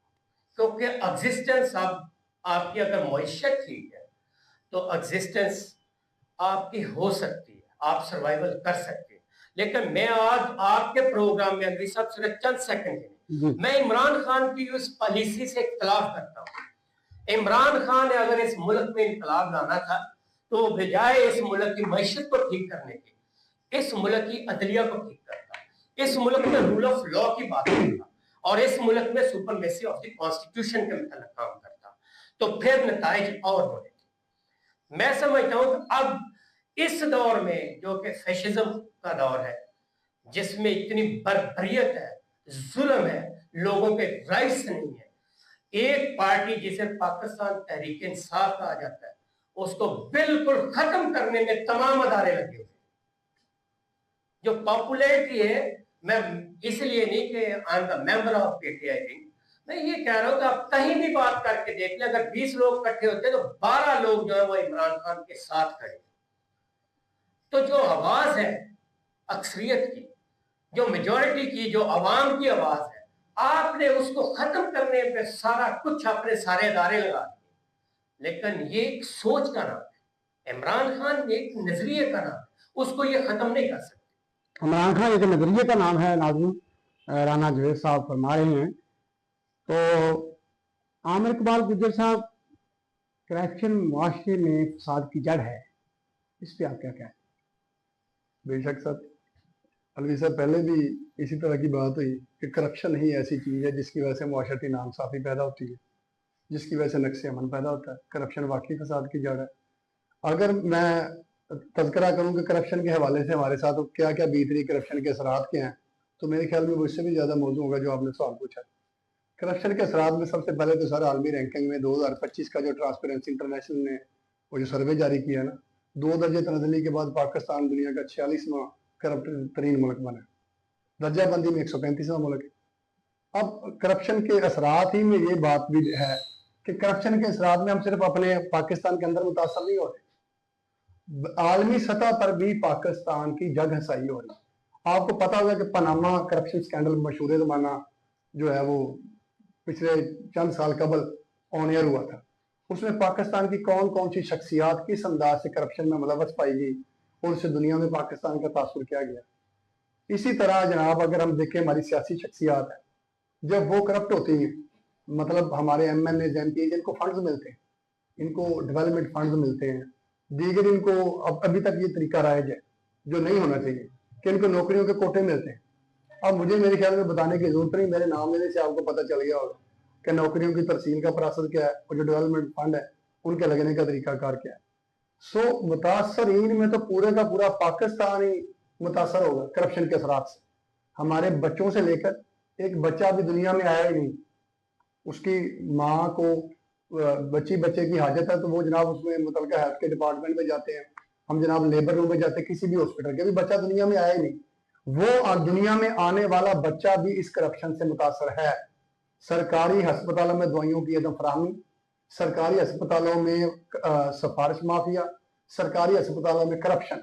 کیونکہ ایگزسٹنس آپ کی اگر معیشت ٹھیک ہے تو ایگزسٹنس آپ کی ہو سکتی ہے، آپ سروائیول کر سکتے ہیں۔ لیکن میں آج آپ کے پروگرام میں انگریز صاحب صرف چند سیکنڈ ہیں، میں عمران خان کی اس پالیسی سے اختلاف کرتا ہوں۔ عمران خان نے اگر اس ملک میں انقلاب لانا تھا تو بجائے اس ملک کی معیشت کو ٹھیک کرنے کے اس ملک کی عدلیہ کو ٹھیک کرتا، اس ملک میں رول آف لا کی بات کرتا اور اس ملک میں سپرمیسی آف دی کانسٹیٹیوشن کے متعلق کام کرتا، تو پھر نتائج اور ہونے تھے۔ میں سمجھتا ہوں کہ اب اس دور میں جو کہ فیشزم کا دور ہے، جس میں اتنی بربریت ہے، ظلم ہے، لوگوں کے رائٹس نہیں ہے، ایک پارٹی جسے پاکستان تحریک انصاف کہا جاتا ہے اس کو بالکل ختم کرنے میں تمام ادارے لگے ہوئے۔ جو پاپولیرٹی ہے، میں اس لیے نہیں کہ I am the member of P T I, میں یہ کہہ رہا ہوں کہ آپ کہیں بھی بات کر کے دیکھ لیں، اگر 20 لوگ اکٹھے ہوتے تو 12 لوگ جو ہے وہ عمران خان کے ساتھ کھڑے۔ تو جو آواز ہے اکثریت کی، جو میجورٹی کی، جو عوام کی آواز ہے، آپ نے اس کو ختم کرنے پہ سارا کچھ اپنے سارے ادارے لگا دیے۔ لیکن یہ ایک سوچ کا نام ہے، عمران خان ایک نظریے کا نام ہے، اس کو یہ ختم نہیں کر سکتے۔ عمران خان ایک نظریے کا نام ہے، ناظرین رانا جوید صاحب فرما رہے ہیں۔ تو عامر اقبال گجر صاحب، کرپشن معاشرے میں فساد کی جڑ ہے، اس پہ آپ کیا کہتے ہیں؟ بے شک سر، الوی صاحب پہلے بھی اسی طرح کی بات ہوئی کہ کرپشن ہی ایسی چیز ہے جس کی وجہ سے معاشرتی ناانصافی پیدا ہوتی ہے، جس کی وجہ سے نقص امن پیدا ہوتا ہے۔ کرپشن واقعی فساد کی جڑ ہے۔ اگر میں تذکرہ کروں کہ کرپشن کے حوالے سے ہمارے ساتھ کیا کیا بیت رہی، کرپشن کے اثرات کیا ہیں، تو میرے خیال میں وہ اس سے بھی زیادہ موضوع ہوگا جو آپ نے سوال پوچھا۔ کرپشن کے اثرات میں سب سے پہلے تو سر عالمی رینکنگ میں 2025 کا جو ٹرانسپیرنسی انٹرنیشنل نے وہ جو سروے جاری کیا ہے نا، 2 درجے تنزلی کے بعد پاکستان دنیا کا 46واں کرپٹ ترین ملک بنا ہے، درجہ بندی میں 135واں ملک ہے۔ اب کرپشن کے اثرات ہی میں یہ بات بھی ہے کہ کرپشن کے اثرات میں ہم صرف اپنے پاکستان کے اندر متاثر نہیں ہو رہے، عالمی سطح پر بھی پاکستان کی جگ ہنسائی ہو رہی ہے۔ آپ کو پتا ہوگا کہ پاناما کرپشن سکینڈل مشہور زمانہ جو ہے وہ پچھلے چند سال قبل آن ایئر ہوا تھا، اس میں پاکستان کی کون کون سی شخصیات کس انداز سے کرپشن میں ملوث پائی گئی اور اس سے دنیا میں پاکستان کا تاثر کیا گیا۔ اسی طرح جناب اگر ہم دیکھیں ہماری سیاسی شخصیات ہیں، جب وہ کرپٹ ہوتی ہیں، مطلب ہمارے M N As M P ان کو فنڈز ملتے ہیں، ان کو ڈیولپمنٹ فنڈز ملتے ہیں، دیگر ان کو ابھی تک یہ طریقہ رائج ہے جو نہیں ہونا چاہیے کہ ان کو نوکریوں کے کوٹے ملتے ہیں۔ اب مجھے میرے خیال میں بتانے کی ضرورت نہیں، میرے نام لینے سے آپ کو پتہ چل گیا ہوگا کہ نوکریوں کی ترسیل کا پروسیس کیا ہے اور جو ڈیولپمنٹ فنڈ ہے ان کے لگنے کا طریقہ کار کیا ہے۔ سو متاثرین میں تو پورے کا پورا پاکستان ہی متاثر ہوگا کرپشن کے اثرات سے، ہمارے بچوں سے لے کر ایک بچہ بھی دنیا میں آیا ہی نہیں، اس کی ماں کو بچے کی حاجت ہے تو وہ جناب اس میں متعلقہ ہیلتھ کے ڈپارٹمنٹ میں جاتے ہیں، ہم جناب لیبر روم میں جاتے ہیں، کسی بھی ہاسپٹل کے بھی بچہ دنیا میں آیا ہی نہیں، وہ دنیا میں آنے والا بچہ بھی اس کرپشن سے متاثر ہے۔ سرکاری ہسپتالوں میں دوائیوں کی عدم فراہمی، سرکاری ہسپتالوں میں سفارش مافیا، سرکاری ہسپتالوں میں کرپشن۔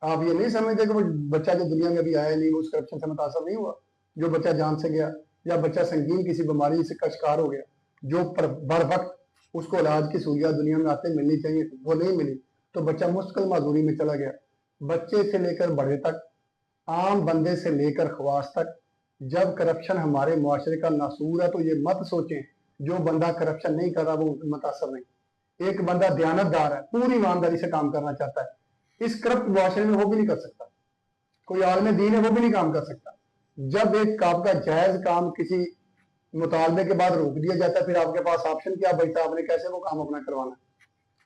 آپ یہ نہیں سمجھتے کہ وہ بچہ جو دنیا میں ابھی آیا نہیں وہ اس کرپشن سے متاثر نہیں ہوا، جو بچہ جان سے گیا یا بچہ سنگین کسی بیماری سے کا شکار ہو گیا، جو بر وقت اس کو علاج کی سہولیات دنیا میں آتے ملنی چاہیے وہ نہیں ملی تو بچہ مستقل معذوری میں چلا گیا۔ بچے سے لے کر بڑے تک، عام بندے سے لے کر خواص تک، جب کرپشن ہمارے معاشرے کا ناسور ہے تو یہ مت سوچیں جو بندہ کرپشن نہیں کر رہا وہ متاثر نہیں۔ ایک بندہ دیانت دار ہے، پوری ایمانداری سے کام کرنا چاہتا ہے، اس کرپٹ معاشرے میں وہ بھی نہیں کر سکتا، کوئی عالم دین ہے وہ بھی نہیں کام کر سکتا۔ جب ایک آپ کا جائز کام کسی مطالبے کے بعد روک دیا جاتا ہے پھر آپ کے پاس آپشن کیا بچتا ہے، آپ نے کیسے وہ کام اپنا کروانا ہے۔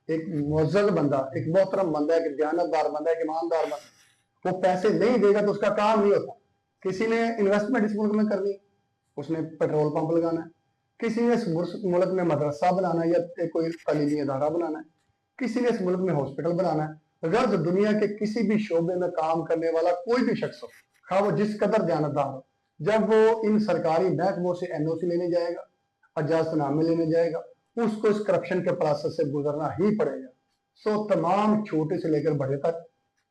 ایک معزز بندہ، ایک محترم بندہ، ایک دیانت دار بندہ، ایک ایماندار بندہ وہ پیسے نہیں دے گا تو اس کا کام نہیں ہوتا۔ کسی نے انویسٹمنٹ اس ملک میں کرنی، اس نے پیٹرول پمپ لگانا ہے، کسی نے اس ملک میں مدرسہ بنانا ہے یا کوئی تعلیمی ادارہ بنانا ہے، کسی نے اس ملک میں ہاسپٹل بنانا ہے، غرض دنیا کے کسی بھی شعبے میں کام کرنے والا کوئی بھی شخص ہو، خواہ وہ جس قدر دیانتدار ہو، جب وہ ان سرکاری محکموں سے NOC لینے جائے گا، اجازت نامے لینے جائے گا، اس کو اس کرپشن کے پروسیس سے گزرنا ہی پڑے گا. سو تمام چھوٹے سے لے کر بڑے تک،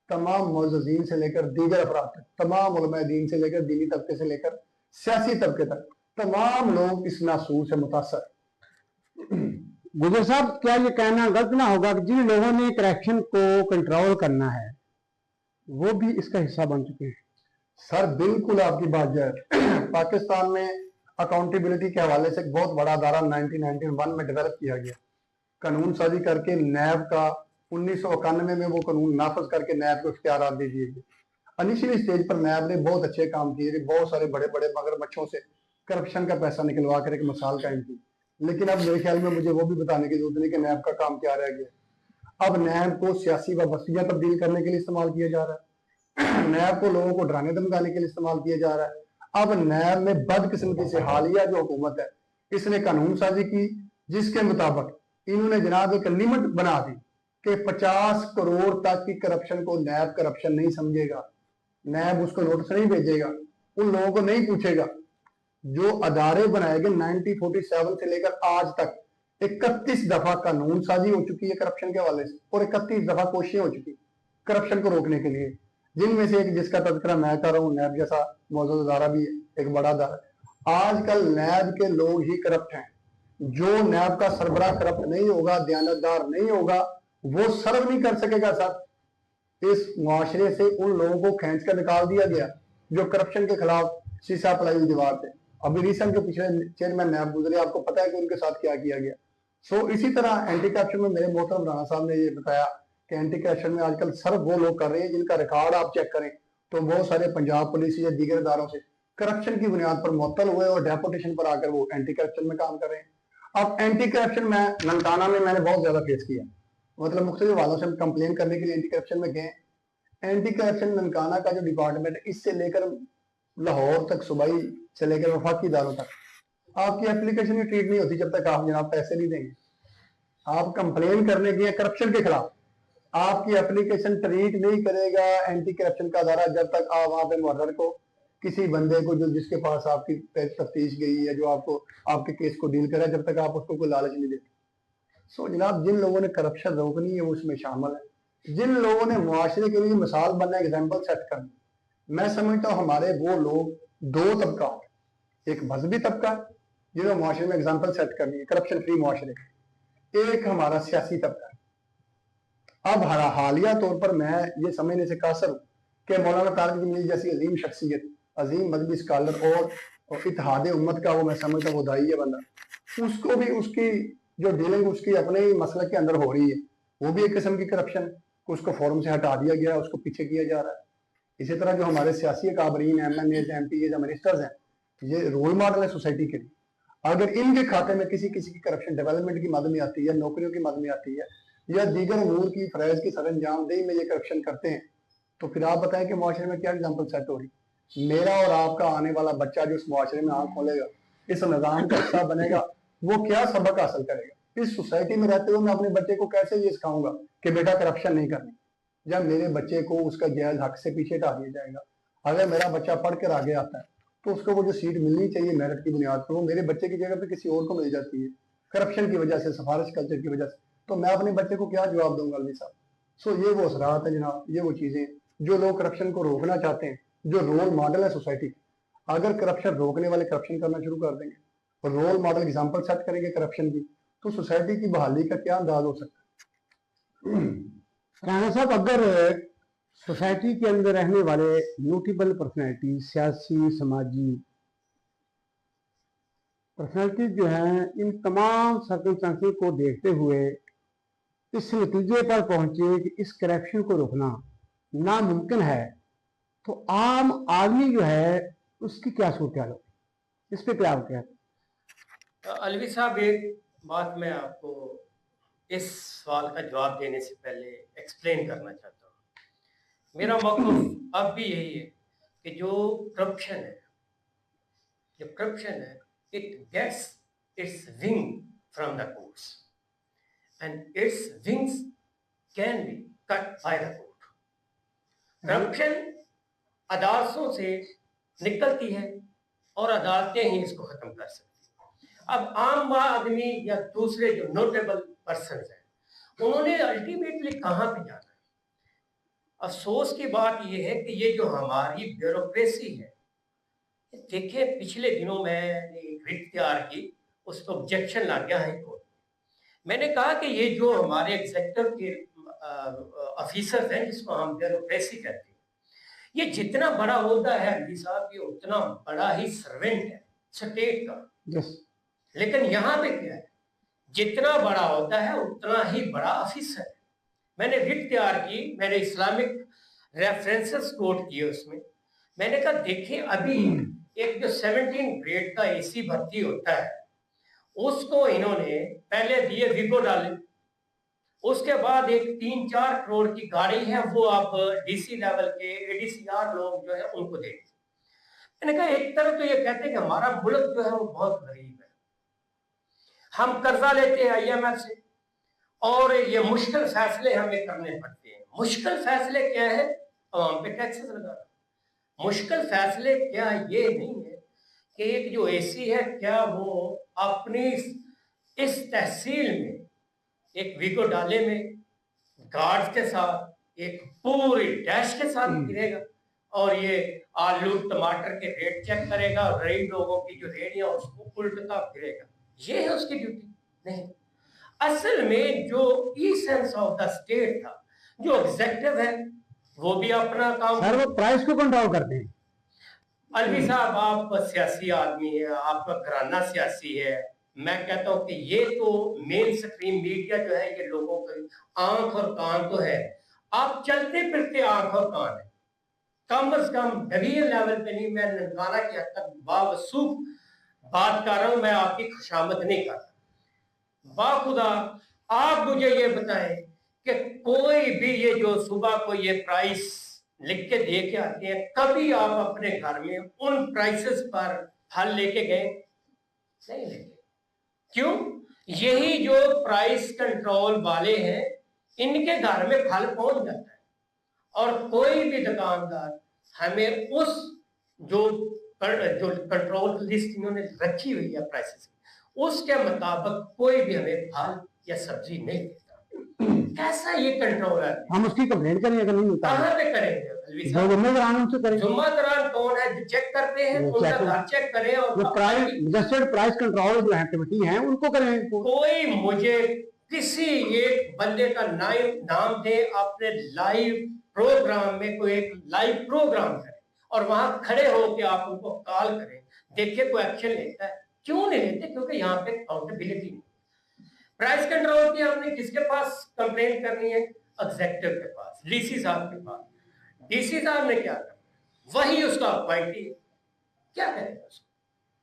تمام معززین سے لے کر دیگر افراد تک، تمام علماء دین سے لے کر دینی طبقے سے لے کر سیاسی طبقے تک، تمام لوگ اس ناصور سے متاثر ہیں. گجر صاحب کیا یہ کہنا غلط نہ ہوگا کہ جن لوگوں نے کرپشن کو کنٹرول کرنا ہے وہ بھی اس کا حصہ بن چکے ہیں؟ سر بالکل آپ کی بات جائے. پاکستان میں اکاؤنٹیبلٹی کے حوالے سے ایک بہت بڑا ادارہ 1991 میں ڈیولپ کیا گیا، قانون سازی کر کے نیب کا 1991 میں وہ قانون نافذ کر کے نیب کو اختیارات دے دیے گئے. انیشلی سٹیج پر نیب نے بہت اچھے کام کیے، بہت سارے بڑے بڑے مگرمچھوں سے کرپشن کا پیسہ نکلوا کر ایک مثال قائم کی. لیکن اب میرے خیال میں مجھے وہ بھی بتانے کی ضرورت نہیں کہ نیب کا کام کیا رہ گیا. اب نیب کو سیاسی وابستگیاں تبدیل کرنے کے لیے استعمال کیا جا رہا ہے، نیب کو لوگوں کو ڈرانے دھمکانے کے لیے استعمال کیا جا رہا ہے. اب نیب میں بدقسمتی سے حالیہ جو حکومت ہے اس نے قانون سازی کی جس کے مطابق انہوں نے جناب ایک لمٹ بنا دی کہ 50 کروڑ تک کی کرپشن کو نیب کرپشن نہیں سمجھے گا، نیب اس کو نوٹس نہیں بھیجے گا، ان لوگوں کو نہیں پوچھے گا. جو ادارے بنائے گئے 1947 سے لے کر آج تک 31 دفعہ قانون سازی ہو چکی ہے کرپشن کے حوالے سے، اور 31 دفعہ کوششیں ہو چکی کرپشن کو روکنے کے لیے، جن میں سے ایک جس کا تذکرہ میں کر رہا ہوں نیب جیسا معزز ادارہ بھی ایک بڑا ادارہ ہے. آج کل نیب کے لوگ ہی کرپٹ ہیں. جو نیب کا سربراہ کرپٹ نہیں ہوگا، دیانتدار نہیں ہوگا، وہ سرو نہیں کر سکے گا. سر اس معاشرے سے ان لوگوں کو کھینچ کر نکال دیا گیا جو کرپشن کے خلاف سیسا پلائی ہوئی دیوار تھے. ابھی ریسنٹ جو پچھلے چیئرمین نیب گزرے آپ کو پتا ہے کہ ان کے ساتھ کیا کیا گیا. سو اسی طرح اینٹی کرپشن میں میرے محترم رانا صاحب نے یہ بتایا کہ اینٹی کرپشن میں آج کل صرف وہ لوگ کر رہے ہیں جن کا ریکارڈ آپ چیک کریں تو بہت سارے پنجاب پولیس یا دیگر اداروں سے کرپشن کی بنیاد پر معطل ہوئے اور ڈیپوٹیشن پر آ کر وہ اینٹی کرپشن میں کام کر رہے ہیں. اب اینٹی کرپشن میں ننکانہ میں نے بہت زیادہ فیس کیا، مطلب مختلف حوالوں سے ہم کمپلین کرنے کے لیے اینٹی کرپشن میں گئے. اینٹی کرپشن ننکانہ کا جو ڈپارٹمنٹ ہے اس سے لے کر لاہور تک، صوبائی سے لے کر وفاقی اداروں تک آپ کی اپلیکیشن ہی ٹریٹ نہیں ہوتی جب تک آپ جناب پیسے نہیں دیں گے. آپ کمپلین کرنے کی کرپشن کے خلاف، آپ کی اپلیکیشن ٹریٹ نہیں کرے گا اینٹی کرپشن کا ادارہ جب تک آپ وہاں پہ محرر کو، کسی بندے کو جو جس کے پاس آپ کی تفتیش گئی ہے، جو آپ کو آپ کے کیس کو ڈیل کرے، جب تک آپ اس کو کوئی لالچ نہیں دیتے. سو جناب جن لوگوں نے کرپشن روکنی ہے وہ اس میں شامل ہے. جن لوگوں نے معاشرے کے لیے مثال بننا، ایگزامپل سیٹ کرنا، میں سمجھتا ہوں ہمارے وہ لوگ دو طبقہ ہوں. ایک مذہبی طبقہ جنہوں نے معاشرے میں ایگزامپل سیٹ کرنی ہے کرپشن فری معاشرے، ایک ہمارا سیاسی طبقہ ہے. اب حالیہ طور پر میں یہ سمجھنے سے قاصر ہوں کہ مولانا طارق جمیل جیسی عظیم شخصیت، عظیم مذہبی اسکالر اور اتحاد امت کا وہ میں سمجھتا ہوں وہ داعی ہے بندہ، اس کو بھی اس کی جو ڈیلنگ اس کی اپنے مسئلہ کے اندر ہو رہی ہے وہ بھی ایک قسم کی کرپشن، اس کو فورم سے ہٹا دیا گیا، اس کو پیچھے کیا جا رہا ہے. اسی طرح جو ہمارے سیاسی اکابرین ہیں، MNAs، MPAs، منسٹرز ہیں، یہ رول ماڈل ہے سوسائٹی کے لیے. اگر ان کے کھاتے میں کسی کی کرپشن ڈیولپمنٹ کی مد میں آتی ہے، نوکریوں کی مد میں آتی ہے، یا دیگر امور کی فرائض کی سر انجام دہی میں یہ کرپشن کرتے ہیں، تو پھر آپ بتائیں کہ معاشرے میں کیا ایگزامپل سیٹ ہو رہی. میرا اور آپ کا آنے والا بچہ جو اس معاشرے میں آنکھ کھولے گا، اس نظام کا حصہ بنے گا، وہ کیا سبق حاصل کرے گا؟ اس سوسائٹی میں رہتے ہوئے میں اپنے بچے کو کیسے یہ سکھاؤں گا کہ بیٹا کرپشن نہیں کرنی، جب میرے بچے کو اس کا جائز حق سے پیچھے ہٹا دیا جائے گا. اگر میرا بچہ پڑھ کر آگے آتا ہے تو اس کو وہ جو سیٹ ملنی چاہیے میرٹ کی بنیاد پر وہ میرے بچے کی جگہ پہ کسی اور کو مل جاتی ہے کرپشن کی وجہ سے، سفارش کلچر کی وجہ سے. تو میں اپنے بچے کو کیا جواب دوں گا علوی صاحب؟ سو یہ وہ اثرات ہیں جناب، یہ وہ چیزیں جو لوگ کرپشن کو روکنا چاہتے ہیں، جو رول ماڈل ہے سوسائٹی. اگر کرپشن روکنے والے کرپشن کرنا شروع کر دیں گے اور رول ماڈل ایگزامپل سیٹ کریں گے کرپشن کی، تو سوسائٹی کی بحالی کا کیا انداز ہو سکتا ہے؟ رانا صاحب اگر سوسائٹی کے اندر رہنے والے نوٹیبل پرسنالٹی، سیاسی سماجی پرسنالٹی جو ہیں، ان تمام سرکمسٹانسز کو دیکھتے ہوئے اس نتیجے پر پہنچے کہ اس کرپشن کو روکنا ناممکن ہے، تو عام آدمی جو ہے اس کی کیا صورتحال ہوگی؟ اس پہ کیا آپ کہتے ہیں؟ علوی صاحب ایک بات میں آپ کو اس سوال کا جواب دینے سے پہلے ایکسپلین کرنا چاہتا ہوں. میرا موقف اب بھی یہی ہے کہ جو کرپشن ہے it gets its wing from the courts and its wings can be cut by the court. Corruption अदालतों से निकलती है और अदालतें ही इसको खत्म कर सकती हैं। अब आम आदमी या दूसरे जो नोटेबल पर्सन हैं उन्होंने अल्टीमेटली कहाँ पे जाना है? अफसोस की बात यह है कि ये जो हमारी ब्यूरोक्रेसी है, देखिए पिछले दिनों मैंने एक रिट तैयार की, उस पर ऑब्जेक्शन ला गया है कोर्ट। मैंने कहा कि ये जो हमारे एग्जीक्यूटिव के ऑफिसर्स हैं जिसको हम ब्यूरोक्रेसी कहते हैं, ये जितना बड़ा होता है अली साहब, ये उतना बड़ा ही सर्वेंट है स्टेट का। यस, लेकिन यहाँ पे क्या है, जितना बड़ा होता है उतना ही बड़ा ऑफिसर है। मैंने रिट तैयार की, मैंने इस्लामिक रेफरेंसेस कोट किए उसमें। मैंने कहा देखिए अभी एक जो 17 ग्रेड का एसी भर्ती होता है उसको इन्होंने पहले दिए विगो डाले, उसके बाद एक 3-4 करोड़ की गाड़ी है वो आप डीसी लेवल के एडीसीआर लोग जो है उनको दे। मैंने कहा एक तरफ तो ये कहते हैं कि हमारा मुल्क जो है वो बहुत गरीब है, हम कर्जा लेते हैं आईएमएफ से और ये मुश्किल फैसले हमें करने पड़ते हैं। मुश्किल फैसले क्या है? अवाम पे टैक्सेस लगाना। मुश्किल फैसले क्या ये नहीं है कि एक जो एसी है क्या वो अपनी इस तहसील में एक वीगो डाले में गार्ड्स के साथ एक पूरी डैश के साथ गिरेगा और ये आलू टमाटर के रेट चेक करेगा और गरीब लोगों की जो रेडियां उसको उल्टा फिरेगा? ये है उसकी ड्यूटी? नहीं। असल में जो एसेंस ऑफ द स्टेट था, जो एग्जीक्यूटिव है वो भी अपना काम सर वो प्राइस को कंट्रोल करते हैं। अलवी साहब आप सियासी आदमी है, आपका घराना सियासी है। मैं कहता हूं कि ये तो मेन स्ट्रीम मीडिया जो है ये लोगों की आंख और कान तो है, आप चलते फिरते आंख और कान है। कम से कम डिवीजन लेवल पे नहीं, मैं ननकाना की हद तक बावसूख बात कर रहा हूं, मैं आपकी खुशामद नहीं कर रहा। बाखुदा आप मुझे ये बताएं कि कोई भी ये जो सुबह को ये प्राइस लिख के दे के आते हैं, कभी आप अपने घर में उन प्राइसेस पर फल लेके गए? नहीं लेके। क्यों? यही जो प्राइस कंट्रोल वाले हैं इनके घर में फल पहुंच जाता है और कोई भी दुकानदार हमें उस जो कंट्रोल लिस्ट इन्होंने रखी हुई है प्राइसेस उसके मुताबिक कोई भी हमें फल या सब्जी नहीं देता। कैसा ये कंट्रोल है? हम उसकी कंप्लेंट करें अगर नहीं होता कहाँ पे करेंगे? जो जुम्मेदारान उनसे करें। जुम्मेदारान कौन है? चेक करते हैं, उनका घर चेक करें और प्राइस कंट्रोल जो एक्टिविटी है उनको करें। कोई मुझे किसी एक बंदे का नाम दे अपने लाइव प्रोग्राम में, कोई एक लाइव प्रोग्राम करें और वहां खड़े होकर आप उनको कॉल करें, देखिए कोई एक्शन लेता है? क्यों नहीं लेते? क्योंकि यहाँ पे अकाउंटेबिलिटी नहीं। प्राइस कंट्रोल की हमने किसके पास कंप्लेंट करनी है? एग्जीक्यूटिव के पास, डीसी साहब के पास। डीसी साहब ने क्या करा? वही उसका अपॉइंटी है, क्या करेगा उसको?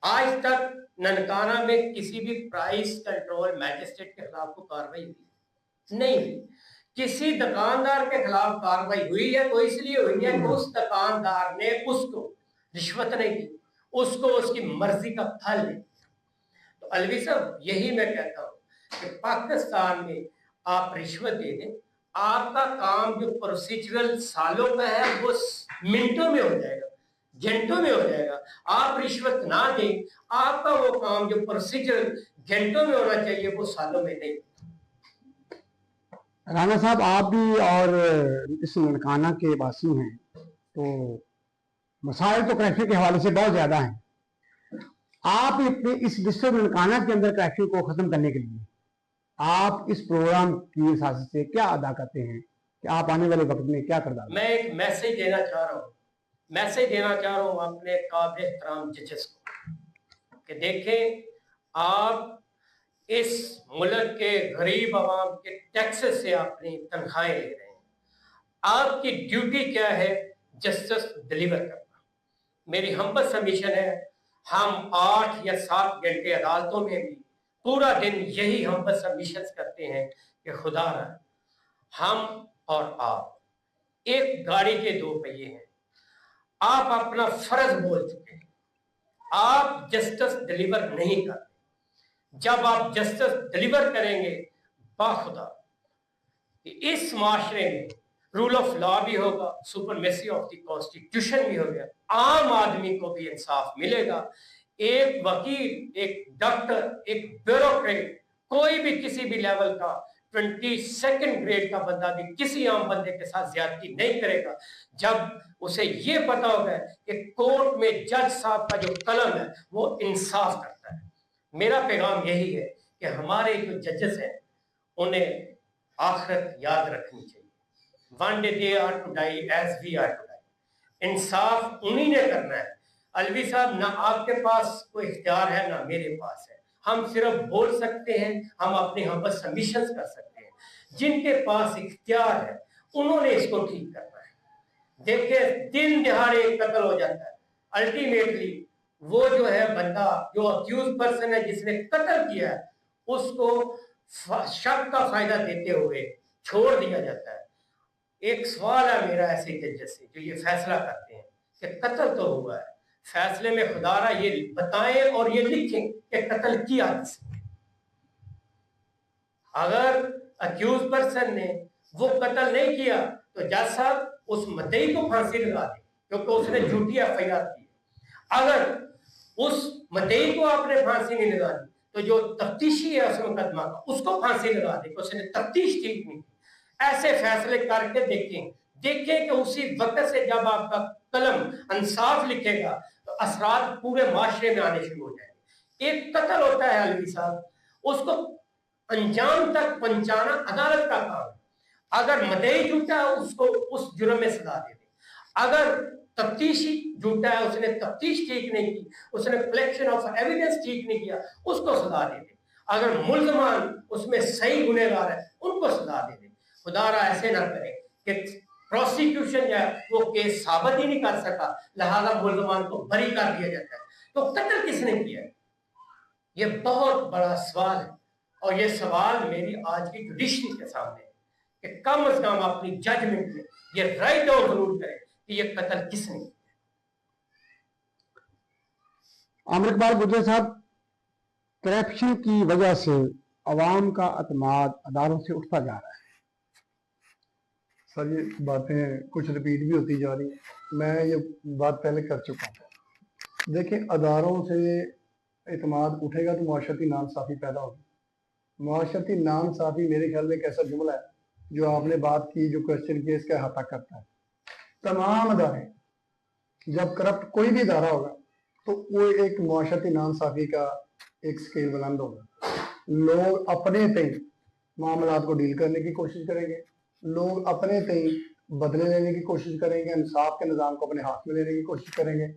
आज तक ननकाना में किसी भी प्राइस कंट्रोल मैजिस्ट्रेट के खिलाफ को कार्रवाई हुई नहीं हुई। किसी दुकानदार के खिलाफ कार्रवाई हुई है तो इसलिए हुई है कि उस दुकानदार ने उसको रिश्वत नहीं दी, उसको उसकी मर्जी का फल नहीं दिया। तो अलवी साहब यही मैं कहता हूं कि पाकिस्तान में आप रिश्वत दे दें, आपका काम जो प्रोसीजरल सालों का है वो मिनटों में हो जाएगा, घंटों में हो जाएगा। आप रिश्वत ना दें, आपका वो काम जो प्रोसीजर घंटों में होना चाहिए वो सालों में नहीं। राना साहब आप भी और इस ननकाना के वासी हैं, तो मसाइल तो करप्शन के हवाले से बहुत ज्यादा हैं। आप अपने इस डिस्ट्रिक्ट ननकाना के अंदर करप्शन को खत्म करने के लिए आप इस प्रोग्राम की हिसाब से क्या अदा करते हैं कि आप आने वाले वक्त में क्या करदार? मैं एक मैसेज देना चाह रहा हूँ अपने काबिल एहतराम जजेस को कि देखें, आप इस मुल्क के गरीब आवाम के टैक्सेस से अपनी तनख्वाहें ले रहे हैं। आपकी ड्यूटी क्या है? जस्टिस डिलीवर करना। मेरी हम्बल सबमिशन है, हम 8 या 7 घंटे अदालतों में भी पूरा दिन यही हम्बल सबमिशन करते हैं कि खुदा ना, हम और आप एक गाड़ी के 2 पहिए हैं। आप अपना फर्ज बोल चुके हैं, आप जस्टिस डिलीवर नहीं करते। जब आप जस्टिस डिलीवर करेंगे, बाखुदा कि इस माशरे में रूल ऑफ लॉ भी होगा, सुपरमेसी ऑफ द कॉन्स्टिट्यूशन भी होगा, आम आदमी को भी इंसाफ मिलेगा। एक वकील, एक डॉक्टर, एक ब्यूरोक्रेट, कोई भी किसी भी लेवल का 22nd ग्रेड का बंदा भी किसी आम बंदे के साथ ज्यादती नहीं करेगा जब उसे ये पता होगा कि कोर्ट में जज साहब का जो कलम है वो इंसाफ करता है। मेरा पैगाम यही है कि हमारे जो जजेस हैं उन्हें आखिरत याद रखनी चाहिए। One day they are to die as we are to die. इंसाफ उन्हीं ने करना है। अलवी साहब, ना आपके पास कोई इख्तियार है ना मेरे पास है। हम सिर्फ बोल सकते हैं, हम अपने यहाँ पर सबमिशंस कर सकते हैं। जिनके पास इख्तियार है उन्होंने इसको ठीक करना है। देखिए, दिन दिहाड़े एक कत्ल हो जाता है, अल्टीमेटली वो जो है बंदा जो अक्यूज पर्सन है जिसने कत्ल किया है उसको शक का फायदा देते हुए छोड़ दिया जाता है। एक सवाल है मेरा ऐसे जजेस से जो ये फैसला करते हैं कि कत्ल तो हुआ है, फैसले में खुदारा ये बताएं और ये लिखें कि कत्ल किया किसने। अगर अक्यूज पर्सन ने वो कत्ल नहीं किया तो जज साहब उस मुद्दई को फांसी लगा दे क्योंकि उसने झूठी एफआईआर की। अगर उस मुद्दई को आपने फांसी नहीं लगा दी तो जो तफ्तीशी है उस मुकदमा का उसको फांसी लगा दे, उसने तफ्तीश ठीक नहीं की। ऐसे फैसले करके देखें कि उसी वक्त से जब आपका कलम इंसाफ लिखेगा तो असरात पूरे माशरे में आने शुरू हो जाएंगे। एक कत्ल होता है अलवी साहब, उसको अंजाम तक पहुंचाना अदालत का काम है। अगर मुद्दई झूठा है उसको उस जुर्म में सजा दे दे। अगर तफ्तीशी झूठा है, उसने तफ्तीश ठीक नहीं की, उसने कलेक्शन ऑफ एविडेंस ठीक नहीं किया, उसको सजा दे दे। अगर मुल्जमान उसमें सही गुनहगार है उनको सजा दे दे। खुदारा ऐसे ना करें कि प्रोसिक्यूशन जो है वो केस साबित ही नहीं कर सका, लिहाजा मुल्जमान को बरी कर दिया जाता है। तो कत्ल किसने किया है? ये बहुत बड़ा सवाल है और ये सवाल मेरी आज की जुडिशरी के सामने है कि कम से कम अपनी जजमेंट में ये राइट डाउन जरूर करें कि ये कत्ल किसने किया। आमिर इकबाल गुजर साहब, करप्शन की वजह से अवाम का अतमाद अदारों से उठता जा रहा है। सर, ये बातें कुछ रिपीट भी होती जा रही हैं। मैं ये बात पहले कर चुका हूँ। देखिए, अदारों से एतमाद उठेगा तो मुआशरती नाइंसाफ़ी पैदा होगी। मुआशरती नाइंसाफ़ी मेरे ख्याल में एक ऐसा जुमला है जो आपने बात की, जो क्वेश्चन किया, इसका अहाता करता है। तमाम अदारे, जब करप्ट कोई भी अदारा होगा तो वो एक मुआशरती नाइंसाफ़ी का एक स्केल बुलंद होगा। लोग अपने तय मामलात को डील करने की कोशिश करेंगे, लोग अपने तय बदले लेने की कोशिश करेंगे, इंसाफ के निज़ाम को अपने हाथ में लेने की कोशिश करेंगे,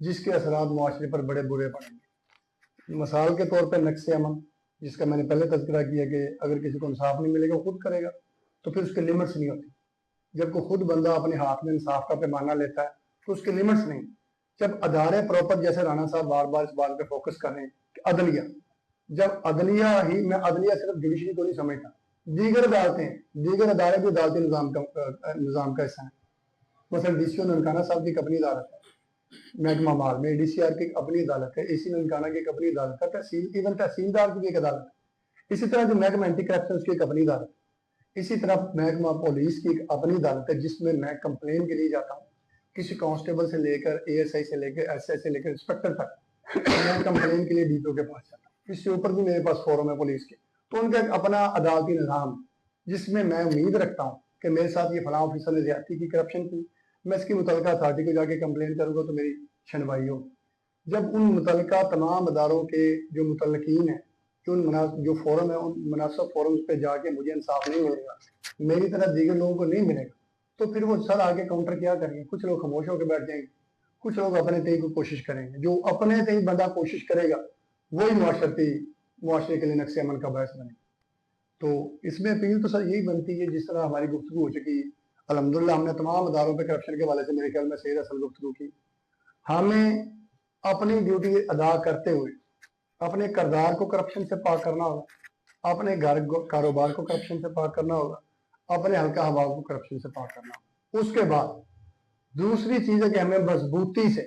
जिसके असरात मुआशरे पर बड़े बुरे पड़ेंगे। मिसाल के तौर पर नक्श अमन, जिसका मैंने पहले तज़किरा किया कि अगर किसी को इंसाफ नहीं मिलेगा वो खुद करेगा, तो फिर उसके लिमिट्स नहीं होती। जब कोई खुद बंदा अपने हाथ में इंसाफ का पैमाना लेता है तो उसके लिमिट्स नहीं। जब अदारे प्रॉपर, जैसे राना साहब बार बार इस बात पे फोकस कर रहे हैं कि अदलिया, जब अदलिया ही, मैं अदलिया सिर्फ जुडिशरी को नहीं समझता, दीगर अदालतें, दीगर अदारे भी अदालती निज़ाम का हिस्सा है। मसलन डीसीओ ननकाना साहब की एक अपनी अदालत है, महकमा माल में डीसीआर की एक अपनी अदालत है, एसी ननकाना की एक अपनी अदालत है, तहसील, इवन तहसीलदार की भी एक अदालत है। इसी तरह जो महकमा एंटी करप्शन की एक अपनी अदालत है। इसी तरह महकमा पुलिस की एक अपनी अदालत है जिसमें मैं कंप्लेन के लिए जाता हूँ। किसी कांस्टेबल से लेकर एएसआई से लेकर एसआई से लेकर इंस्पेक्टर तक मैं कंप्लेन के लिए डीपीओ के पास जाता हूँ। इससे ऊपर भी मेरे पास फोरम है पुलिस के, तो उनका एक अपना अदालती निज़ाम जिसमें मैं उम्मीद रखता हूँ कि मेरे साथ ये फलां ऑफिसर ने ज्यादती की, करप्शन की, मैं इसकी मुतलका अथॉरिटी को जाके कंप्लेन करूँगा तो मेरी सुनवाई हो। जब उन मुतलका तमाम अदारों के जो मुतलकीन हैं, जो फोरम है, उन मुनासिब फोरम पे जाके मुझे इंसाफ नहीं मिलेगा, मेरी तरह दीगर लोगों को नहीं मिलेगा, तो फिर वो सर आगे काउंटर क्या करेंगे? कुछ लोग खामोश होकर बैठ जाएंगे, कुछ लोग अपने तय को कोशिश करेंगे। जो अपने तय बंदा कोशिश करेगा वही मुआशरे के लिए नक्शे अमन का बायस बने। तो इसमें अपील तो सर यही बनती है, जिस तरह हमारी गुफ्तगू हो चुकी, अल्हम्दुलिल्लाह हमने तमाम अदारों पे करप्शन के हवाले से मेरे ख्याल में सही असल गुफ्तगू की। हमें अपनी ड्यूटी अदा करते हुए अपने किरदार को करप्शन से पाक करना होगा, अपने घर कारोबार को करप्शन से पाक करना होगा, अपने हल्का हवा को करप्शन से पाक करना होगा। उसके बाद दूसरी चीज है कि हमें मजबूती से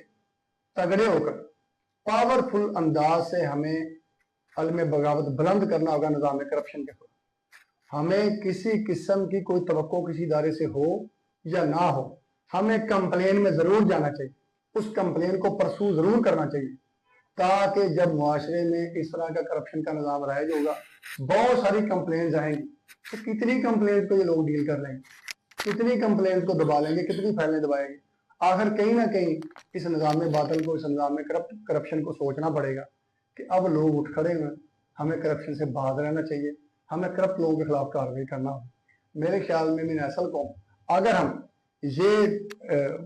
तगड़े होकर पावरफुल अंदाज से हमें अलम बगावत बुलंद करना होगा निज़ाम करप्शन के खिलाफ। हमें किसी किस्म की कोई तवक्को किसी इदारे से हो या ना हो, हमें कंप्लेन में जरूर जाना चाहिए, उस कंप्लेन को परसू जरूर करना चाहिए, ताकि जब मुआशरे में इस तरह का करप्शन का निज़ाम राइज होगा, बहुत सारी कंप्लेंट्स आएंगी, तो कितनी कंप्लेंट को ये लोग डील कर लेंगे, कितनी कंप्लेंट को दबा लेंगे, कितनी फाइलें दबाएंगे। आखिर कहीं ना कहीं इस निज़ाम में बातल को, इस निज़ाम में करप्शन को सोचना पड़ेगा कि अब लोग उठ खड़े हुए, हमें करप्शन से बाहर रहना चाहिए, हमें करप्ट लोगों के खिलाफ कार्रवाई करना हो। मेरे ख्याल में नस्ल को अगर हम ये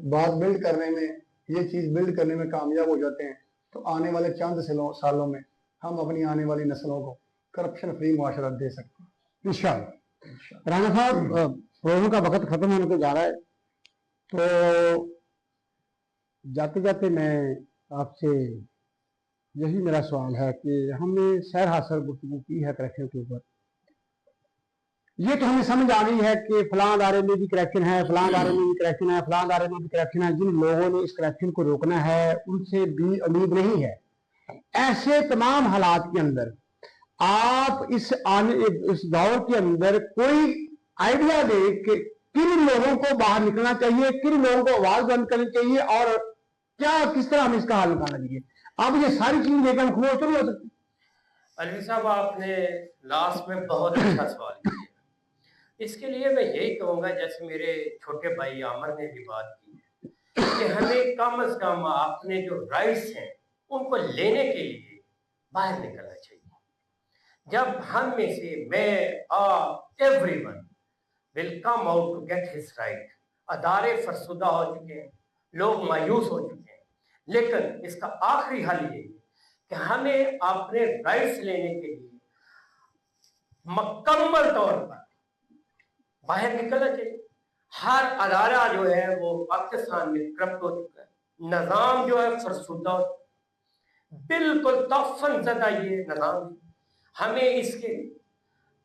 बात बिल्ड करने में, ये चीज़ बिल्ड करने में कामयाब हो जाते हैं, तो आने वाले चंद सालों में हम अपनी आने वाली नस्लों को करप्शन फ्री मुआशरा दे सकते हैं इंशाअल्लाह। राना साहब, प्रोग्राम का वक्त खत्म होने को जा रहा है, तो जाते जाते मैं आपसे यही मेरा सवाल है कि हमने सैर हासिल गुफ्तगू की है करप्शन के ऊपर। ये तो हमें समझ आ गई है कि फलां अदारे में भी करप्शन है, फलां अदारे में भी करप्शन है, फलां अदारे में भी करप्शन है। जिन लोगों ने इस करप्शन को रोकना है उनसे भी उम्मीद नहीं है। ऐसे तमाम हालात के अंदर आप इस दौर के अंदर कोई आइडिया दे कि किन लोगों को बाहर निकलना चाहिए, किन लोगों को आवाज बंद करनी चाहिए और क्या किस तरह हमें इसका हल निकालना चाहिए। आप ये सारी चीजें लेकर हम खुद तो नहीं हो सकते। अलवी साहब, आपने लास्ट में बहुत अच्छा सवाल किया। इसके लिए मैं यही कहूँगा, जैसे मेरे छोटे भाई आमर ने भी बात की, कि हमें कम से कम अपने जो राइट्स हैं उनको लेने के लिए बाहर निकलना चाहिए। जब हम में से मैं, आप, everyone will come out to get his right. अदारे फरसुदा हो चुके हैं, लोग मायूस हो चुके हैं, लेकिन इसका आखिरी हल ये है कि हमें अपने राइट्स लेने के लिए मुकम्मल तौर पर बाहर निकलना चाहिए। हर अदारा जो है वो पाकिस्तान में करप्ट हो चुका है, निज़ाम जो है फरसुदा, बिल्कुल तफन ज़दा ये निज़ाम है। हमें इसके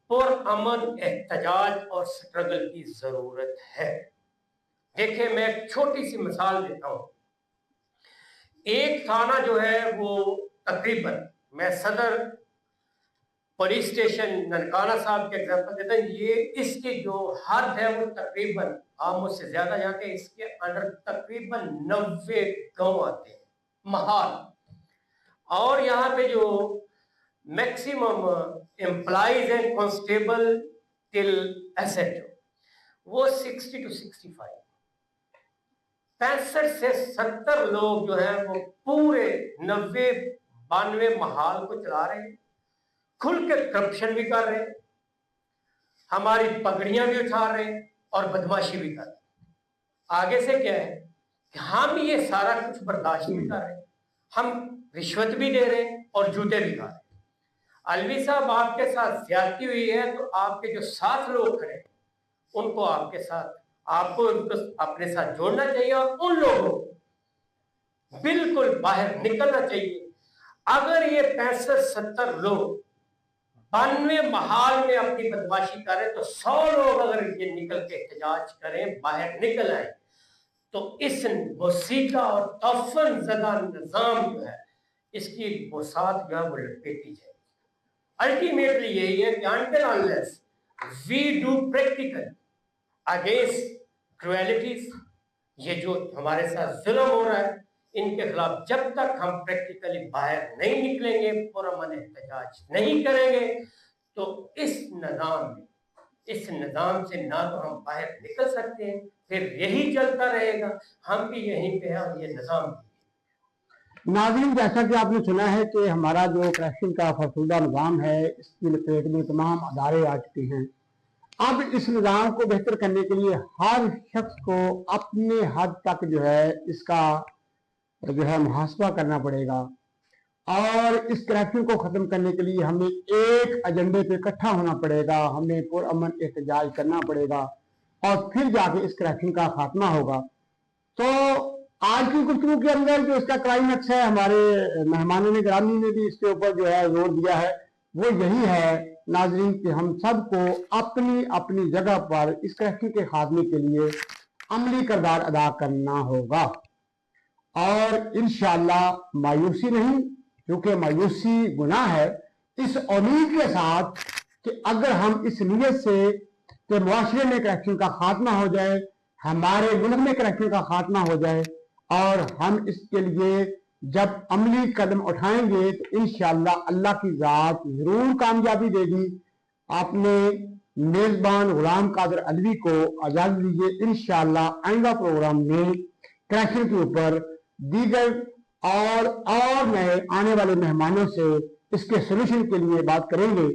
पुरअमन एहतजाज और स्ट्रगल की जरूरत है। देखिए, मैं एक छोटी सी मिसाल देता हूँ। एक थाना जो है वो तकरीबन, मैं सदर पुलिस स्टेशन ननकाना साहब के एग्जाम्पल देता हूँ, ये इसकी जो हद है वो तकरीबन, आप मुझसे ज्यादा जानते हैं, इसके अंदर तकरीबन 90 गांव आते हैं, महाल। और यहाँ पे जो मैक्सिमम एम्प्लॉइज हैं कांस्टेबल टिल एसएचओ, वो 60 to 65, 65 से 70 लोग जो हैं वो पूरे 90-92 महाल को चला रहे हैं, खुल के करप्शन भी कर रहे हैं, हमारी पगड़ियां भी उठा रहे हैं और बदमाशी भी कर रहे हैं। आगे से क्या है कि हम ये सारा कुछ बर्दाश्त भी कर रहे हैं, हम रिश्वत भी दे रहे हैं और जूते भी खा रहे हैं। अलवी साहब, आपके साथ ज्यादती हुई है तो आपके जो साथ लोग खड़े हैं उनको आपके साथ, आपको उनको अपने साथ जोड़ना चाहिए और उन लोगों को बिल्कुल बाहर निकलना चाहिए। अगर ये 65-70 लोग 92 महाल में अपनी बदमाशी करें तो 100 लोग अगर ये निकल के एहतजाज करें, बाहर निकल आए, तो इस वसीका और तफन ज़दा निज़ाम जो है इसकी वसात जो है वो लपेटी जाए। अल्टीमेटली यही है कि until unless we do practical against cruelties, ये जो हमारे साथ जुल्म हो रहा है इनके खिलाफ जब तक हम प्रैक्टिकली बाहर नहीं निकलेंगे, पुरअमन एहतजाज नहीं करेंगे, तो इस निज़ाम से ना तो हम बाहर निकल सकते हैं, फिर यही चलता रहेगा, हम भी यहीं पे हैं और ये निज़ाम भी। नाज़रीन, जैसा कि आपने सुना है कि हमारा जो करप्शन का फरसुदा निज़ाम है, इसकी लपेट में तमाम अदारे आ चुके हैं। अब इस निज़ाम को बेहतर करने के लिए हर शख्स को अपने हद तक जो है इसका जो है मुहासबा करना पड़ेगा और इस करप्शन को ख़त्म करने के लिए हमें एक एजेंडे पे इकट्ठा होना पड़ेगा, हमें पुरअमन एहतजाज करना पड़ेगा और फिर जाके इस करप्शन का खात्मा होगा। तो आज की गुफ्तगू के अंदर जो इसका क्लाइमैक्स है, हमारे मेहमानों ने ग्रामी ने भी इसके ऊपर जो है जोर दिया है, वो यही है नाजरीन कि हम सबको अपनी अपनी जगह पर इस करप्शन के खात्मे के लिए अमली किरदार अदा करना होगा और इंशाअल्लाह मायूसी नहीं, क्योंकि मायूसी गुनाह है। इस उम्मीद के साथ کہ اگر ہم اس نیت سے کہ معاشرے میں کرپشن کا خاتمہ ہو جائے، ہمارے ملک میں کرپشن کا خاتمہ ہو جائے، اور ہم اس کے لیے جب عملی قدم اٹھائیں گے تو انشاءاللہ اللہ کی ذات ضرور کامیابی دے گی۔ اپنے میزبان غلام قادر علوی کو اجازت دیجیے، انشاءاللہ آئندہ پروگرام میں کرپشن کے اوپر دیگر اور نئے آنے والے مہمانوں سے اس کے سولوشن کے لیے بات کریں گے۔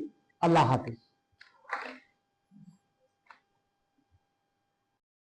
اللہ حافظ۔